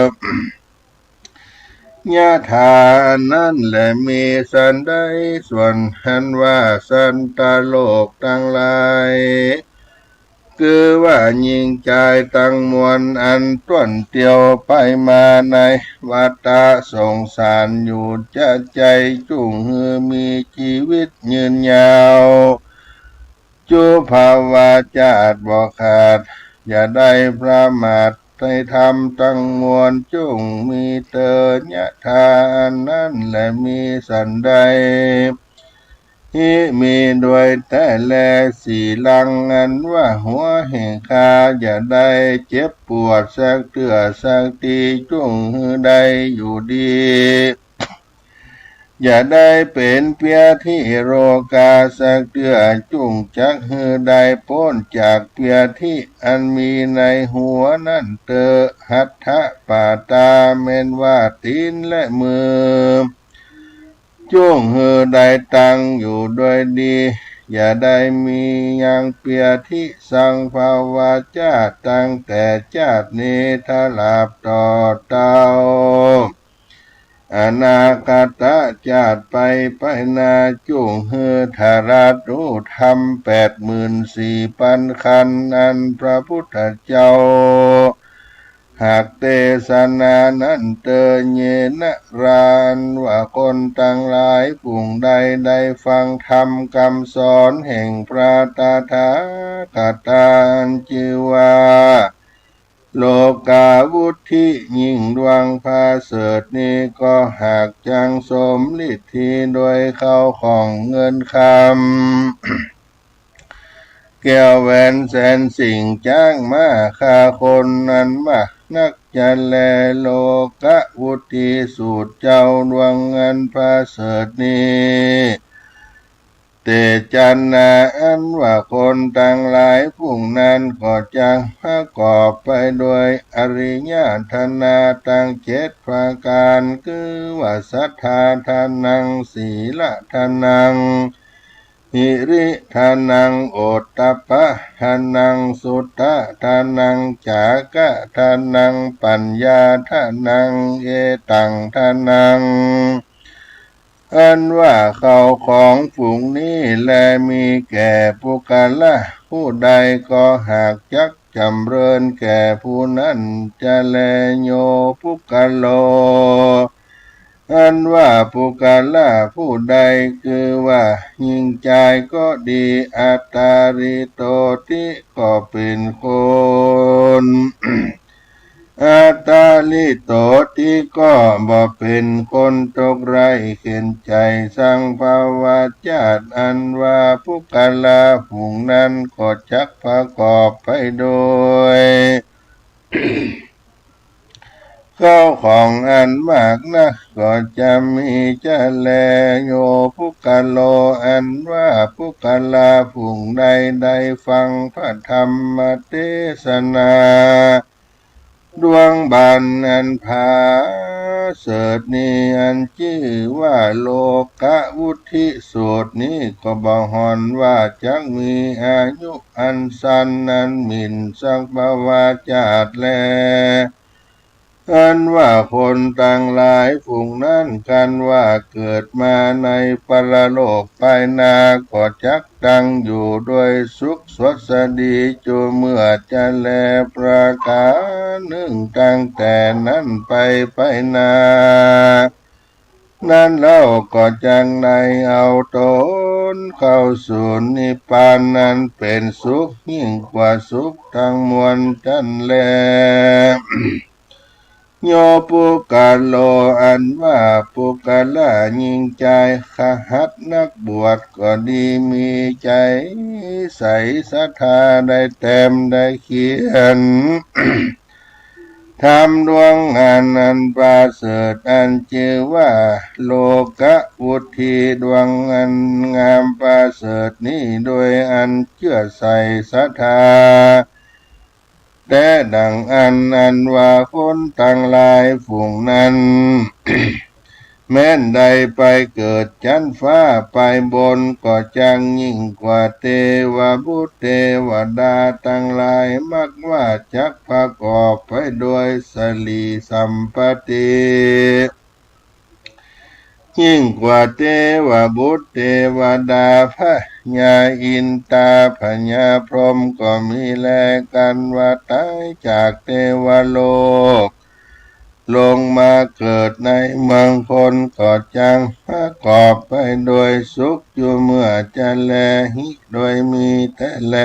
บยะถานั้นและมีสันใดส่วนหันว่าสันตโลกทั้งหลายคือว่ายิ่งใจตั้งมวลอันต้นเตียวไปมาในวัฏสงสารอยู่จะใจจุงหือมีชีวิตยืนยาวจุภาวะจาดบ่ขาดอย่าได้ประมาทให้ทำตั้งมวลจุงมีเตยะทานนั้นและมีสันใดที่มีด้วยแต่แลสีลังอันว่าหัวแห่งคาอย่าได้เจ็บปวดสักเตือสักทีจุงหือได้อยู่ดีอย่าได้เป็นเพียที่โรกาสักเตือจุงจักหือได้พ้นจากเพียที่อันมีในหัวนั่นเตอหัตถะปาตาเมนว่าตีนและมือจุงหือได้ตั้งอยู่โดยดีอย่าได้มียังเปียที่สังภาวะจาตตั้งแต่จาตินี้ทลาบต่อเต้าอนาคตจาติไปนาจุงหือธาราตุธรรม84,000 คันอันพระพุทธเจ้า หากเทศนานั้นเตเยนะรานว่าคนทั้งหลายผู้ใดได้ฟังธรรมคำสอนแห่งพระตถาคตอันชื่อว่าโลกาวุธิยิ่งดวงพาเสริฐนี้ก็หากจังสมฤทธิโดยเข้าของเงินคำแก้วแหวนแสนสิ่งจ้างมาค่าคนนั้นมานักจันแลโลกะวุธิสูตรเจ้าดวงเงินพาเสริฐนี้เตจันนาอันว่าคนทั้งหลายผู้นั้นก็จังประกอบไปด้วยอริยธนาตั้ง7ประการคือว่าศรัทธาทานังศีลทานังหิริทานังโอตตัปปะทานังสุตตะทานังจากะทานังปัญญาทานังเอตังทานังอันว่าเขาของฝูงนี้แลมีแก่ปุกละผู้ใดก็หากจักจำเริญแก่ผู้นั้นจะแลโยปุกโลอันว่าปุกละผู้ใดคือว่ายิ่งใจก็ดีอัตตาริโตติก็เป็นคนอัตตาลิโตติก็บ่เป็นคนตกไร้เข็นใจสังภาวะญาติอันว่าปุกละผู้นั้นก็จักประกอบไปโดยเข้าของอันมากนะก็จะมีจะแลโยปุกโลอันว่าปุกละผู้ใดได้ฟังพระธรรมเทศนาดวงบานอันพาเสริฐนี้อันชื่อว่าโลกวุธิสูตรนี้ก็บอกหอนว่าจักมีอายุอันสั้นอันหมิ่นสังภาวะญาติแลอันว่าคนต่างหลายฝูงนั้นกันว่าเกิดมาในปรโลกภายนาก็จักตั้งอยู่ด้วยสุขสวัสดีจูเมื่อจะแลประการหนึ่งตั้งแต่นั้นไปนานั้นเล่าก็จังในเอาตนเข้าสู่นิพพานนั้นเป็นสุขยิ่งกว่าสุขทั้งมวลจันแลโยปุกโลอันว่าปุกละยิ่งใจขหัดนักบวชก็ดีมีใจใสศรัทธาได้เต็มได้เขียนทำดวงงานอันประเสริฐอันชื่อว่าโลกวุธิดวงอันงามประเสริฐนี้โดยอันเชื่อใส่ศรัทธาแต่ดังอันว่าคนทั้งหลายฝูงนั้น แม้นใดไปเกิดจันฟ้าไปบนก็จังยิ่งกว่าเทวบุตรเทวดาทั้งหลายมักว่าจักประกอบไปด้วยสลีสัมปติยิ่งกว่าเทวบุตรเทวดาพญาอินตาพญาพรหมก็มีแลกันว่าตายจากเทวโลกลงมาเกิดในเมืองคนก็จังประกอบไปโดยสุขอยู่เมื่อจะแลหิโดยมีแต่แล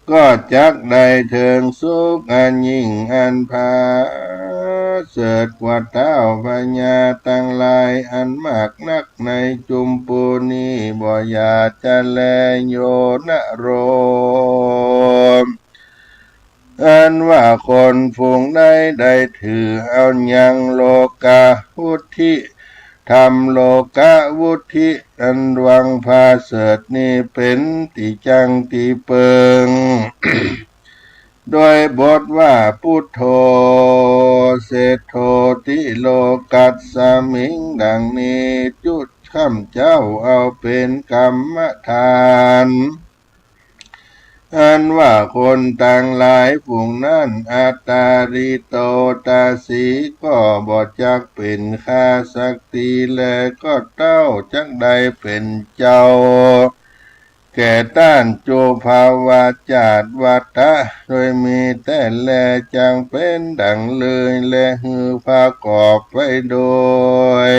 ก็จักได้เถิงสุขอันยิ่งอันพาเสริฐกว่าเต้าพญาตั้งหลายอันมากนักในจุมปูนีบ่อยาจะแลโยนะโรมอันว่าคนฝูงใดได้ถือเอายังโลกาวุธิทำโลกาวุธิอันดวงพาเสริฐนี้เป็นติจังติเปิง โดยบทว่าพุทโธเสทโธติโลกัสสมิงดังนี้จุดข้าเจ้าเอาเป็นกรรมฐานอันว่าคนต่างหลายฝูงนั้นอัตตาริโตตาสีก็บ่จักเป็นข้าศักดิและก็เต้าจักใดเป็นเจ้า แก่ต้านโจภาวาจาดวัฏะโดยมีแต่แลจังเป็นดังเลยและหือพากอบไปโดย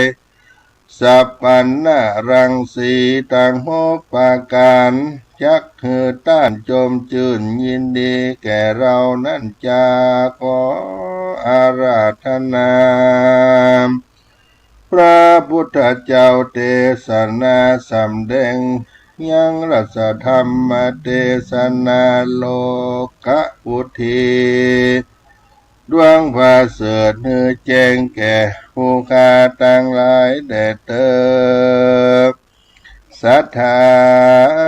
สัพพันนารังสีต่างโหปาการจักหือต้านโจมจื่นยินดีแก่เรานั่นจาขออาราธนาพระพุทธเจ้าเทศนาสำแดงยังรัสธรรมเทศนาโลกอุทีดวงพาเสดเนื้อแจ้งแก่ผู้ข้าตั้งหลายแด่เติบสัทธา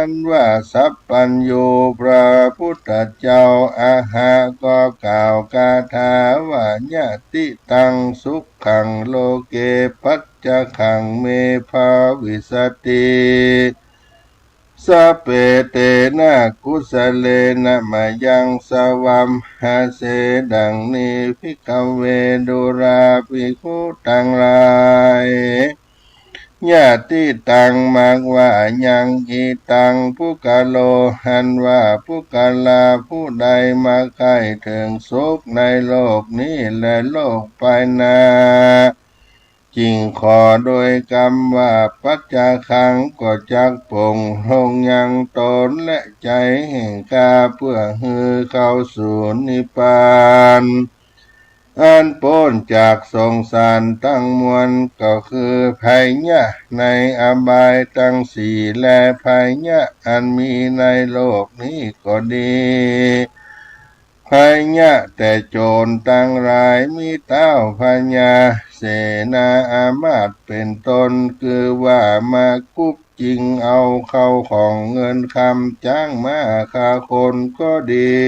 นว่าสัพพัญญูพระพุทธเจ้าอาหาก็กล่าวคาถาว่าญาติตังสุขขังโลเกปัจจขังเมภาวิสติสัพเพเตนะกุสเลนะมายังสวัมหาเสดังนี้ภิกขเวดุราภิกขุทั้งหลายญาติตังมากว่ายังอีตังผู้กาโลหันว่าผู้กาลาผู้ใดมาใกล้ถึงสุขในโลกนี้และโลกภายหน้าจริงขอโดยกรรมว่าปัจจาคังก็จักปงลงยังตนและใจแห่งกาเพื่อฮือเข้าสู่นิพพานอันพ้นจากสงสารตั้งมวลก็คือภัยยะในอบายตั้งสี่และภัยยะอันมีในโลกนี้ก็ดีภัยยะแต่โจรตั้งหลายมีเต้าพญาเสนาอามาตย์เป็นต้นคือว่ามากุบจริงเอาเข้าของเงินคำจ้างมาฆ่าคนก็ดี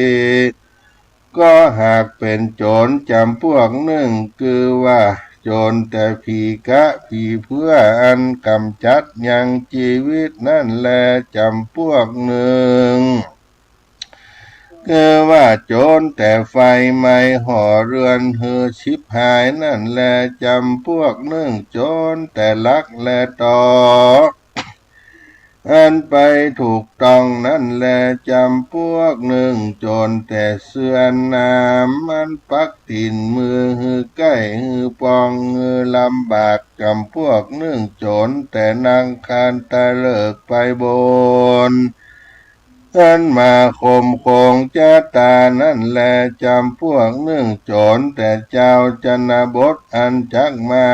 ก็หากเป็นโจรจำพวกหนึ่งคือว่าโจรแต่ผีกะผีเพื่ออันกำจัดยังชีวิตนั่นแลจำพวกหนึ่งคือว่าโจรแต่ไฟไม่ห่อเรือนหือชิบหายนั่นแลจำพวกหนึ่งโจรแต่ลักและต่ออันไปถูกต้องนั่นแลจำพวกหนึ่งโจรแต่เสื่อนน้ำมันปักตินมือหือใกล้หือปองหือลำบากจำพวกหนึ่งโจรแต่นางคานตะเลิกไปบนอันมาคมคงจะตานั่นแลจำพวกหนึ่งโจรแต่เจ้าจนบทอันจักมา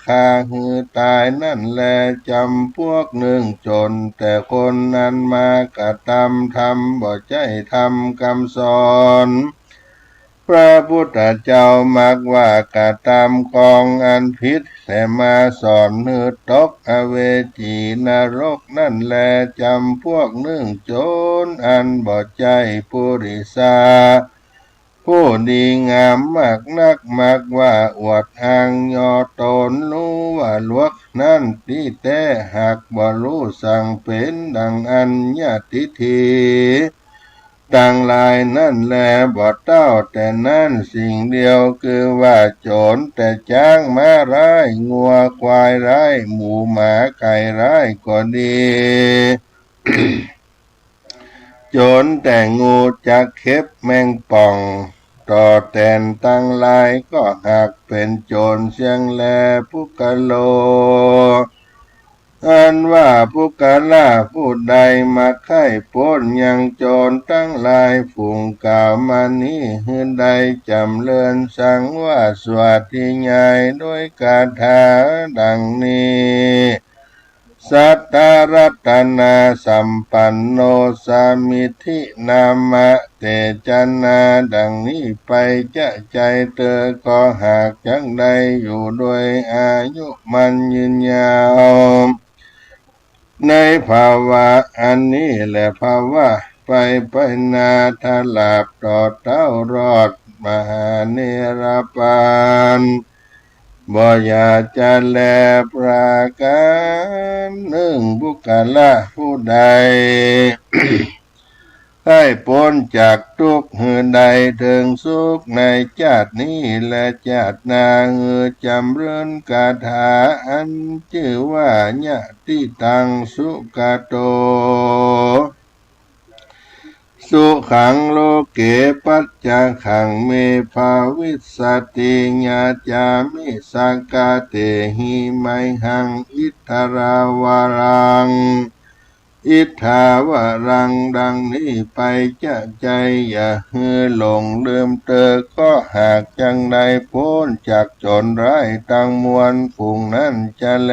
คาหือตายนั่นแลจำพวกหนึ่งโจรแต่คนนั้นมากระทำทำบ่ใจทำคำสอนพระพุทธเจ้ามักว่ากระทำของอันผิดแต่มาสอนหือตกอเวจีนรกนั่นแลจำพวกหนึ่งโจรอันบ่ใจปุริสาผู้ดีงามมากนักมากว่าอวดอ้างยอตนรู้ว่าลวกนั่นที่แต่หากบ่รู้สั่งเป็นดังอัญญาทิฏฐิต่างหลายนั่นแลบ่เต้าแต่นั่นสิ่งเดียวคือว่าโจรแต่จ้างม้าร้ายงัวควายร้ายหมูหมาไก่ร้ายก็ดี โจรแต่งูจักเข็บแมงป่องต่อแตนตั้งหลายก็หากเป็นโจรเสียงแลผู้กะโลอันว่าผู้กาล่าผู้ใดมาไข่พ้นยังโจรตั้งหลายฝูงกล่าวมานี้หืนใดจำเลือนสังว่าสวัสดิใหญ่ด้วยคาถาดังนี้สัตตรัตนาสัมปันโนสามิธินามะเตจนาดังนี้ไปจะใจเธอก็หากจังใดอยู่ด้วยอายุมันยืนยาวในภาวะอันนี้แหละภาวะไปนาทลาบต่อเต้ารอดมหาเนรปานบ่อยากจะแลประการหนึ่งบุคลาผู้ใด ให้พ้นจากทุกข์หือใดถึงสุขในชาตินี้และชาติหน้าหือจำเริญคาถาอันชื่อว่าญาติตังสุขโต สุขังโลเกปัจจขังเมภาวิสสติญาจามิสังกาเตหิไมหังอิทธาราวารังอิทธาวารังดังนี้ไปจะใจอย่าฮือหลงลืมเตอก็หากจังใดพ้นจากจนร้ายตั้งมวลฝูงนั้นจะแล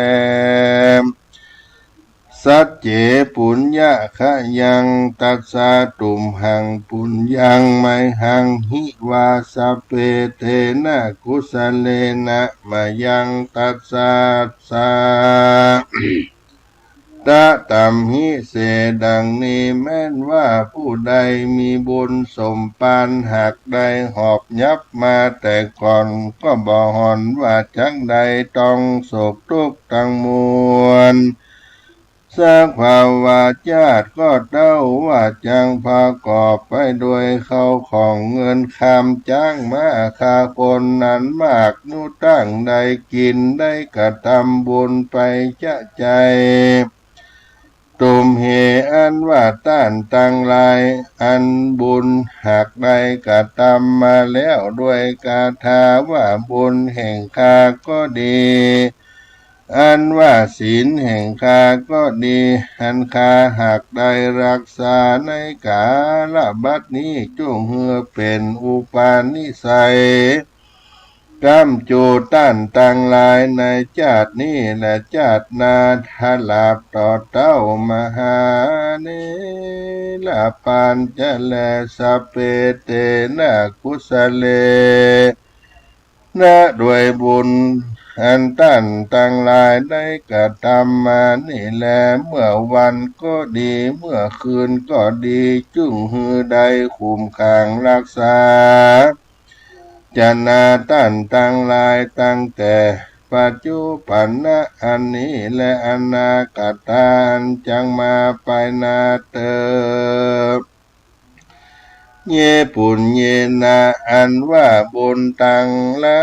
สัจเจปุญญะคะยังตัสสะตุมหังปุญญังไมหังหิวาสปเปเทนะกุสเลนะมายังตัสสะสะตะตัมหิเสดังนี้แม้นว่าผู้ใดมีบุญสมปานหากใดหอบยับมาแต่ก่อนก็บ่หอนว่าจังใดต้องโศกทุกข์ทั้งมวลสักภาวะญาติก็เต้าว่าจังพากอบไปด้วยเขาของเงินคำจ้างมาคาคนนั้นมากนุตั้งได้กินได้กระทำบุญไปจะใจตุมเหอันว่าต้านตังลายอันบุญหากใดกระทำมาแล้วด้วยกาถาว่าบุญแห่งข้าก็ดีอันว่าศีลแห่งข้าก็ดีอันข้าหากได้รักษาในกาลบัดนี้จงเฮือเป็นอุปาณิสัยกำจูต้านตังลายในชาตินี้และชาติหนาทลาบต่อเต้ามหาเนลาปานจะแลสะเปเตนะกุสเลนะด้วยบุญอันต้านตังลายได้กระทำมานี่แลเมื่อวันก็ดีเมื่อคืนก็ดีจุงฮือใดคุ้มขังรักษาจะนาต้านตังลายตั้งแต่ปัจจุบันนะอันนี้และอนาคตอันจังมาไปนาเตอเยปุญเยนะอันว่าบุญตังหลา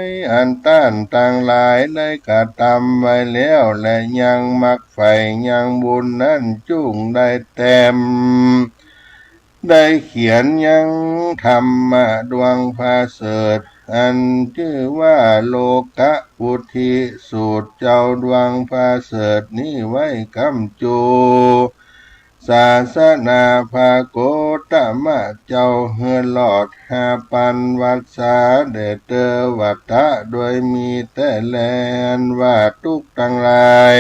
ยอันต้านตังหลายได้กระทำไว้แล้วและยังมักใฝ่ยังบุญนั้นจุ่งได้เต็มได้เขียนยังธรรมะดวงพาเสดอันชื่อว่าโลกะพุทธิสูตรเจ้าดวงพาเสดนี้ไว้กำจูศาสนาภาโกตมะเจ้าเฮือหลอด5,000 วัฏษาเดเตอวัฏฏะโดยมีแต่แลนว่าทุกทั้งหลาย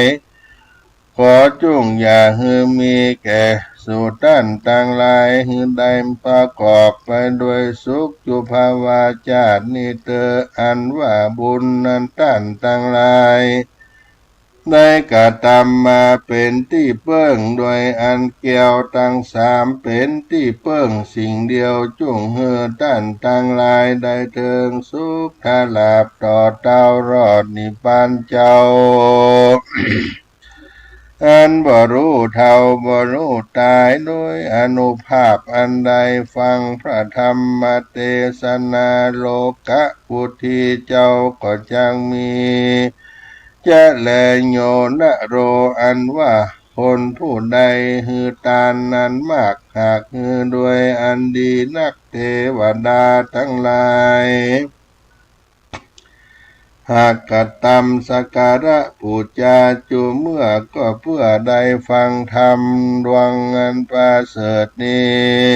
ขอจงอย่าฮือมีแก่สู่ต้านต่างหลายฮือได้ประกอบไปด้วยสุขจุภาวาจาตินิเตออันว่าบุญนั้นต้านต่างหลายได้กระทำมาเป็นที่เปิ้งโดยอันเกี่ยวทั้งสามเป็นที่เปิ้งสิ่งเดียวจงเฮือต้านต่างหลายได้เทิงสุขทาลาบต่อเต้ารอดนิพพานเจ้า อันบ่รู้เท่าบ่รู้ตายโดยอนุภาพอันใดฟังพระธรรมเทศนาโลกะพุทธิเจ้าก็จังมีจะแลโยนะโรอันว่าคนผู้ใดฮือตานนั้นมากหากฮือด้วยอันดีนักเทวดาทั้งหลายหากกตำสักการะปูจาจูเมื่อก็เพื่อได้ฟังธรรมดวงอันประเสริฐนี้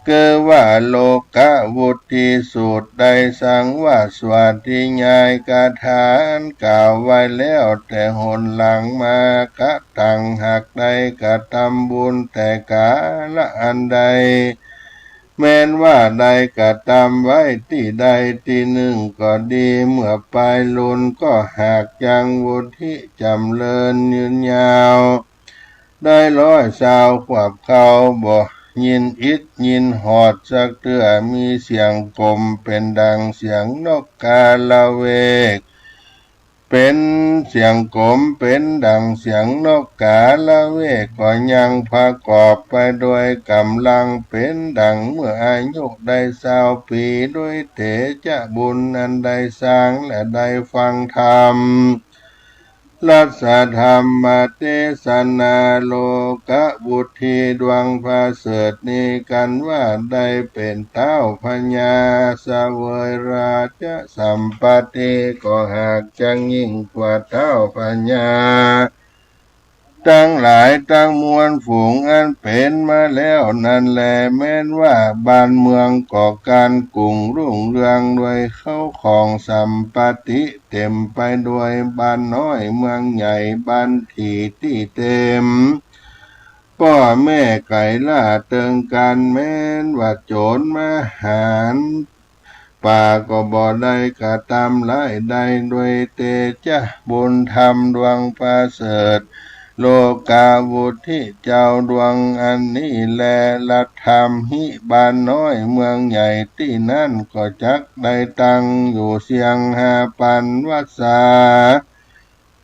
คือว่าโลกะวุติสูตรได้สังว่าสวัสดิญายกาถานกล่าวไว้แล้วแต่หนหลังมากะตังหากใดกระทำบุญแต่กาละอันใดแม้นว่าใดกระทำไว้ที่ใดที่หนึ่งก็ดีเมื่อไปลุนก็หากยังวุฒิจำเริญยืนยาวได้100 ขวบเขาบ่ยินอิดยินหอดสักเตือมีเสียงกลมเป็นดังเสียงนกกาละเวกเป็นเสียงกลมเป็นดังเสียงนกกาละเวกก็ยังประกอบไปด้วยกำลังเป็นดังเมื่ออายุได้20 ปีด้วยเถจะบุญอันได้สร้างและได้ฟังธรรม รัสธรรมเทศนาโลกบุตรีดวงพระเสริฐนี้กันว่าได้เป็นเต้าพญาเสวยราชสัมปติก็หากจังยิ่งกว่าเต้าพญาทั้งหลายทั้งมวลฝูงอันเป็นมาแล้วนั่นแลแม้นว่าบ้านเมืองก่อการกุ้งรุ่งเรืองด้วยเข้าของสัมปติเต็มไปด้วยบ้านน้อยเมืองใหญ่บ้านที่เต็มพ่อแม่ไก่ล่าเติงกันแม้นว่าโจรมาหารป่าก็บ่ได้กระทำร้ายใดด้วยเตจะบุญธรรมดวงประเสริฐโลกาวุธิเจ้าดวงอันนี้แลละธรรมหิบ้านน้อยเมืองใหญ่ที่นั่นก็จักได้ตั้งอยู่เสียง5,000 วรรษา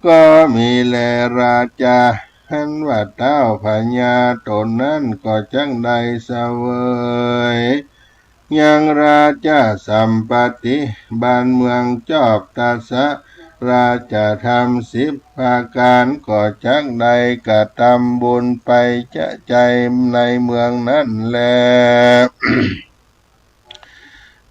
ก็มีแลราชาหันว่าเต้าพญาตนนั้นก็จักได้เสวยยังราชาสัมปติบ้านเมืองจอบตัสสะราชธรรม10 ประการก็จักได้กระทำบุญไปจะใจในเมืองนั้นแล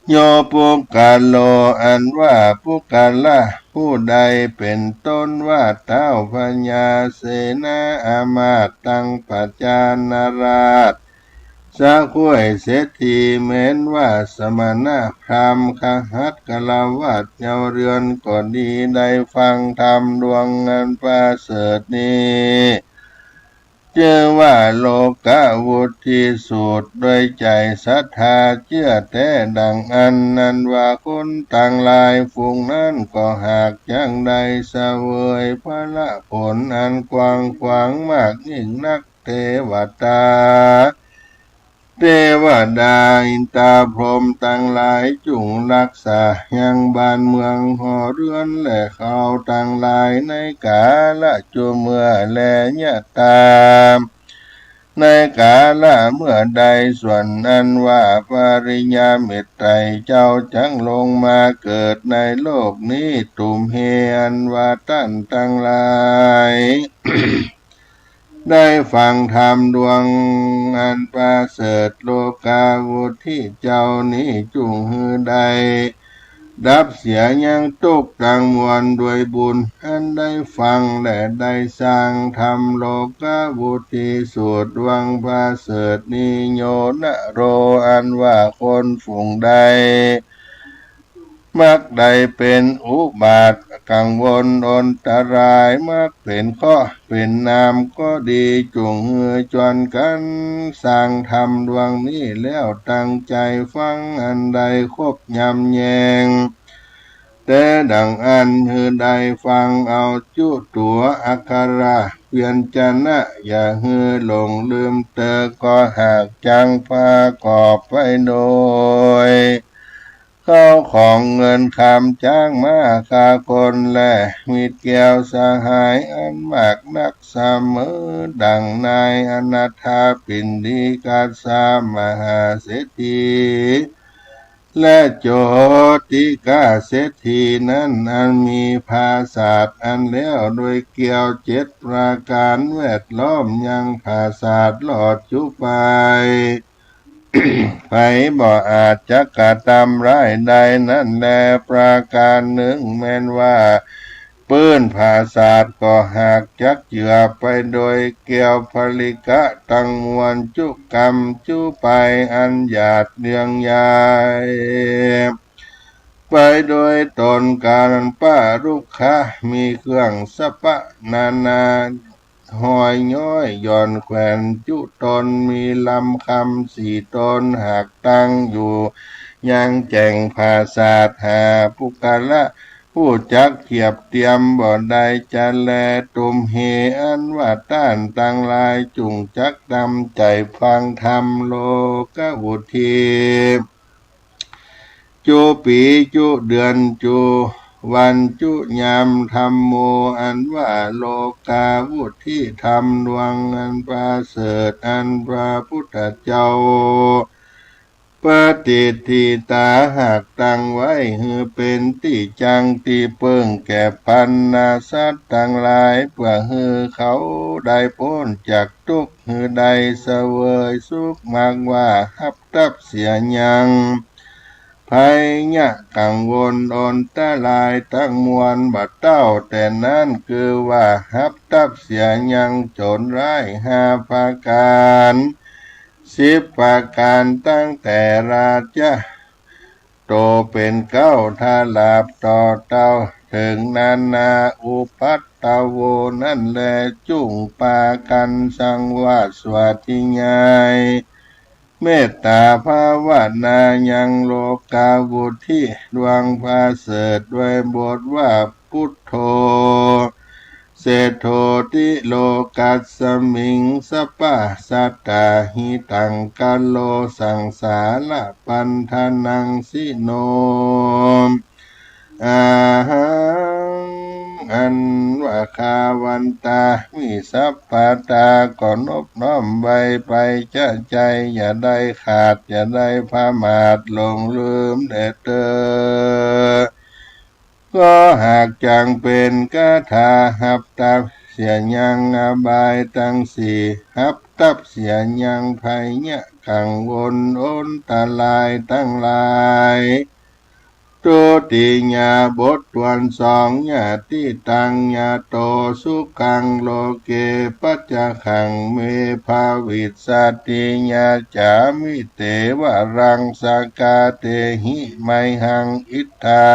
โยปุกกาโลอันว่าปุกกาละผู้ใดเป็นต้นว่าเต้าพญาเสนาอามาตย์ตังปัจจานาราชสะคุ้ยเศรษฐีแม้นว่าสมณะพราหมณ์คหัสถ์กลาวาสเยาเรือนก็ดีได้ฟังธรรมดวงอันประเสริฐนี้เชื่อว่าโลกวุฒิสูตรโดยใจศรัทธาเชื่อแต่ดังอันนั้นว่าคนต่างหลายฝูงนั้นก็หากจังใดเสวยพระผลอันกว้างขวางมากยิ่งนักเทวตาเทวดาอินทราพรหมทั้งหลายจุงรักษายังบ้านเมืองหอเรือนและเขาทั้งหลายในกาละจุเมื่อและยะตามในกาละเมื่อใดส่วนนั้นว่าปริญญาเมตไตรเจ้าจังลงมาเกิดในโลกนี้ตุมเฮอันว่าท่านทั้งหลาย ได้ฟังธรรมดวงอันประเสริฐโลกาวุธิเจ้านี้จุงหือใดดับเสียยังตุกตังมวลด้วยบุญอันได้ฟังและได้สร้างธรรมโลกาวุธิสูตรดวงประเสริฐนิโยนะโรอันว่าคนฝูงใดมักใดเป็นอุบาทกังวลอนตรายมักเป็นข้อเป็นนามก็ดีจุงเหือจวนกันสร้างธรรมดวงนี้แล้วตั้งใจฟังอันใดคบยำแยงแต่ดังอันหือใดฟังเอาจุตัวอักขระเพียนจนะอย่าหือหลงลืมเตอก็หากจังประกอบไปโดยเข้าของเงินคำจ้างมาคาคนและมีแก้วสหายอันมากนักเสมอดังนายอนาถาปิณฑิกาสามหาเศรษฐีและโจติกาเศรษฐีนั้นอันมีภาษาทอันแล้วโดยเกี่ยว7 ประการแวดล้อมยังภาษาทหลอดจุไป ไผบ่อาจจะกระทำร้ายใดนั่นแลประการหนึ่งแม้นว่าปื้นภาษาทก็หากจักเจือไปโดยเกี่ยวผลิกะตั้งมวลจุกรรมจุไปอันหยาดเนืองใหญ่ไปโดยตนการป้ารุกขะมีเครื่องสปะนาหอยย้อยย่อนแขวนจุตนมีลำคำ4 ตนหากตั้งอยู่ยังแจ่งภาษาทหาปุกละผู้จักเขียบเตรียมบ่ได้จะแลตุมเฮอันว่าต้านตั้งลายจุงจักดำใจฟังธรรมโลกวุธีจุปีจุเดือนจุวันจุยามธรรมโมอันว่าโลกาวุธิธรรมดวงอันประเสริฐอันพระพุทธเจ้าป ฏิทิตาหากตั้งไว้หือเป็นที่จังที่เปิงแก่พันนาสัตว์ทั้งหลายเพื่อหือเขาได้พ้นจากทุกข์หือได้เสวยสุขมากว่าฮับตับเสียยังภัยยะกังวลอนตะลายทั้งมวลบัดเต้าแต่นั้นคือว่าฮับตับเสียยังโจรร้าย5 ประการ10 ประการตั้งแต่ราชะโตเป็น9ถ้าลาบต่อเต้าถึงนานาอุปัตตโวนั่นแลจุงปากันสังวาสวัติญายเมตตาภาวนายังโลกาวุธิดวงพาเสดด้วยบทว่าพุทโธเศโธติโลกัสสมิงสปะสัตตาหิตังกัลโลสังสาระปันธนังสิโนอาหังอันว่าคาวันตามีสัพพะตาก่อนอบน้อมไว้ไปจะใจอย่าได้ขาดอย่าได้พามาดหลงลืมเด็ดเตอก็หากจังเป็นกถาหับตับเสียยังอบายตั้ง4หับตับเสียยังภัยยะกังวลอนตะลายตั้งหลายตุติญาบททวน2ญาติตังญาโตสุขังโลเกปัจจขังเมภาวิสสติญาจามิเตวรังสกาเตหิไมหังอิทธา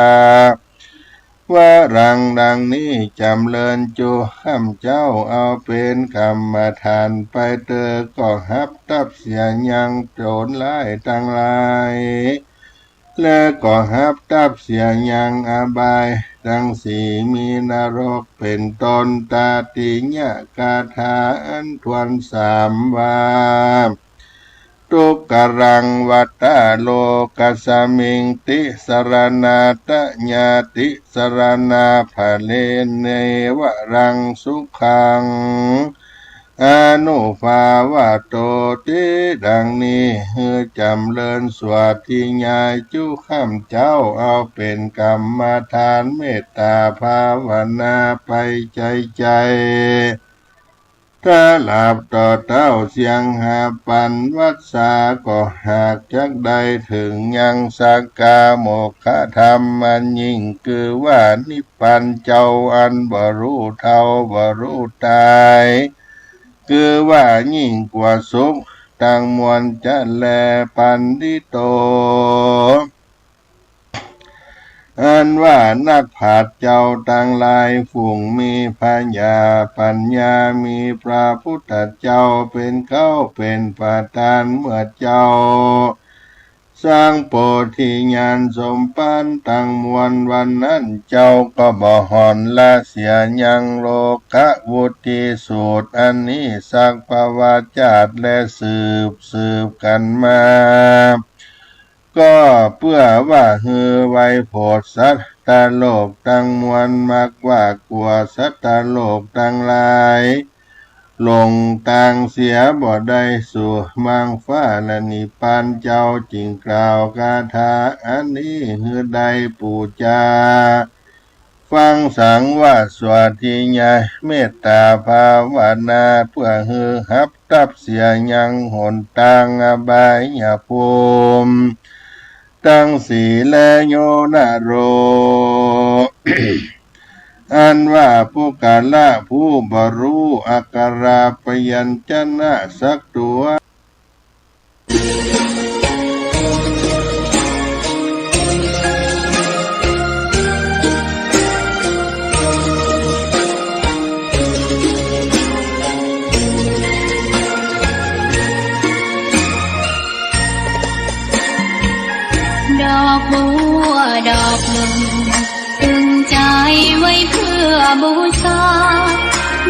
ว่ารังดังนี้จำเริญจูข้าเจ้าเอาเป็นกรรมฐานไปเตอก็ฮับตับเสียยังโจรร้ายทั้งหลายและก็ฮับตับเสียยังอบายทั้ง4มีนรกเป็นตนตาติญะกาถาอันทวน3ว่าทุกขรังวัตตาโลกัสสมิงติสรณาตญาติสรณาภะเลเนวรังสุขังอนุภาวะโตติดังนี้ฮือจำเริญสวดที่ญาจุข้ามเจ้าเอาเป็นกรรมฐานเมตตาภาวนาไปใจถ้าหลับต่อเต้าเสียงหาปันวัดสาก็หากจักได้ถึงยังสักกาโมกขธรรมอันยิ่งคือว่านิพพานเจ้าอันบรู้เท่าบรู้ตายคือว่ายิ่งกว่าสุขตั้งมวลจะแลปันดิโตอันว่านักผาดเจ้าตั้งหลายฝูงมีปัญญามีพระพุทธเจ้าเป็นเขาเป็นประธานเมื่อเจ้าสร้างโพธิญาณสมปันตั้งมวลวันนั้นเจ้าก็บ่หอนละเสียยังโลกวุติสูตรอันนี้สักประวัติจาดและสืบกันมาก็เพื่อว่าฮือไว้โพดสัตตโลกตั้งมวลมากว่ากลัวสัตตโลกตั้งหลายลงต่างเสียบ่ได้สู่มังฟ้าและนิพพานเจ้าจึงกล่าวคาถาอันนี้ฮือได้ปูจาฟังสังว่าสวัสดิญาเมตตาภาวนาเพื่อฮือฮับตับเสียยังหนทางอบายภูมิตั้งสีและโยนาโร อันว่าผู้กาละผู้บรู้อักขระพยัญชนะสักตัวดอกบัวดอกหนึ่งตึงใจไว้เพื่อบูชา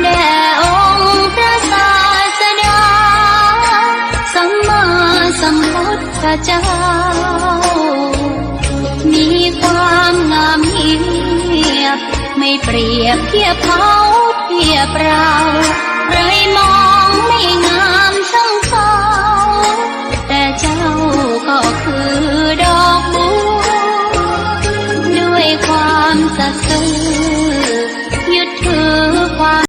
แด่องค์พระศาสดาสัมมาสัมพุทธเจ้ามีความงามเหียบไม่เปรียบเทียบเขาเทียบเราใครมองไม่งา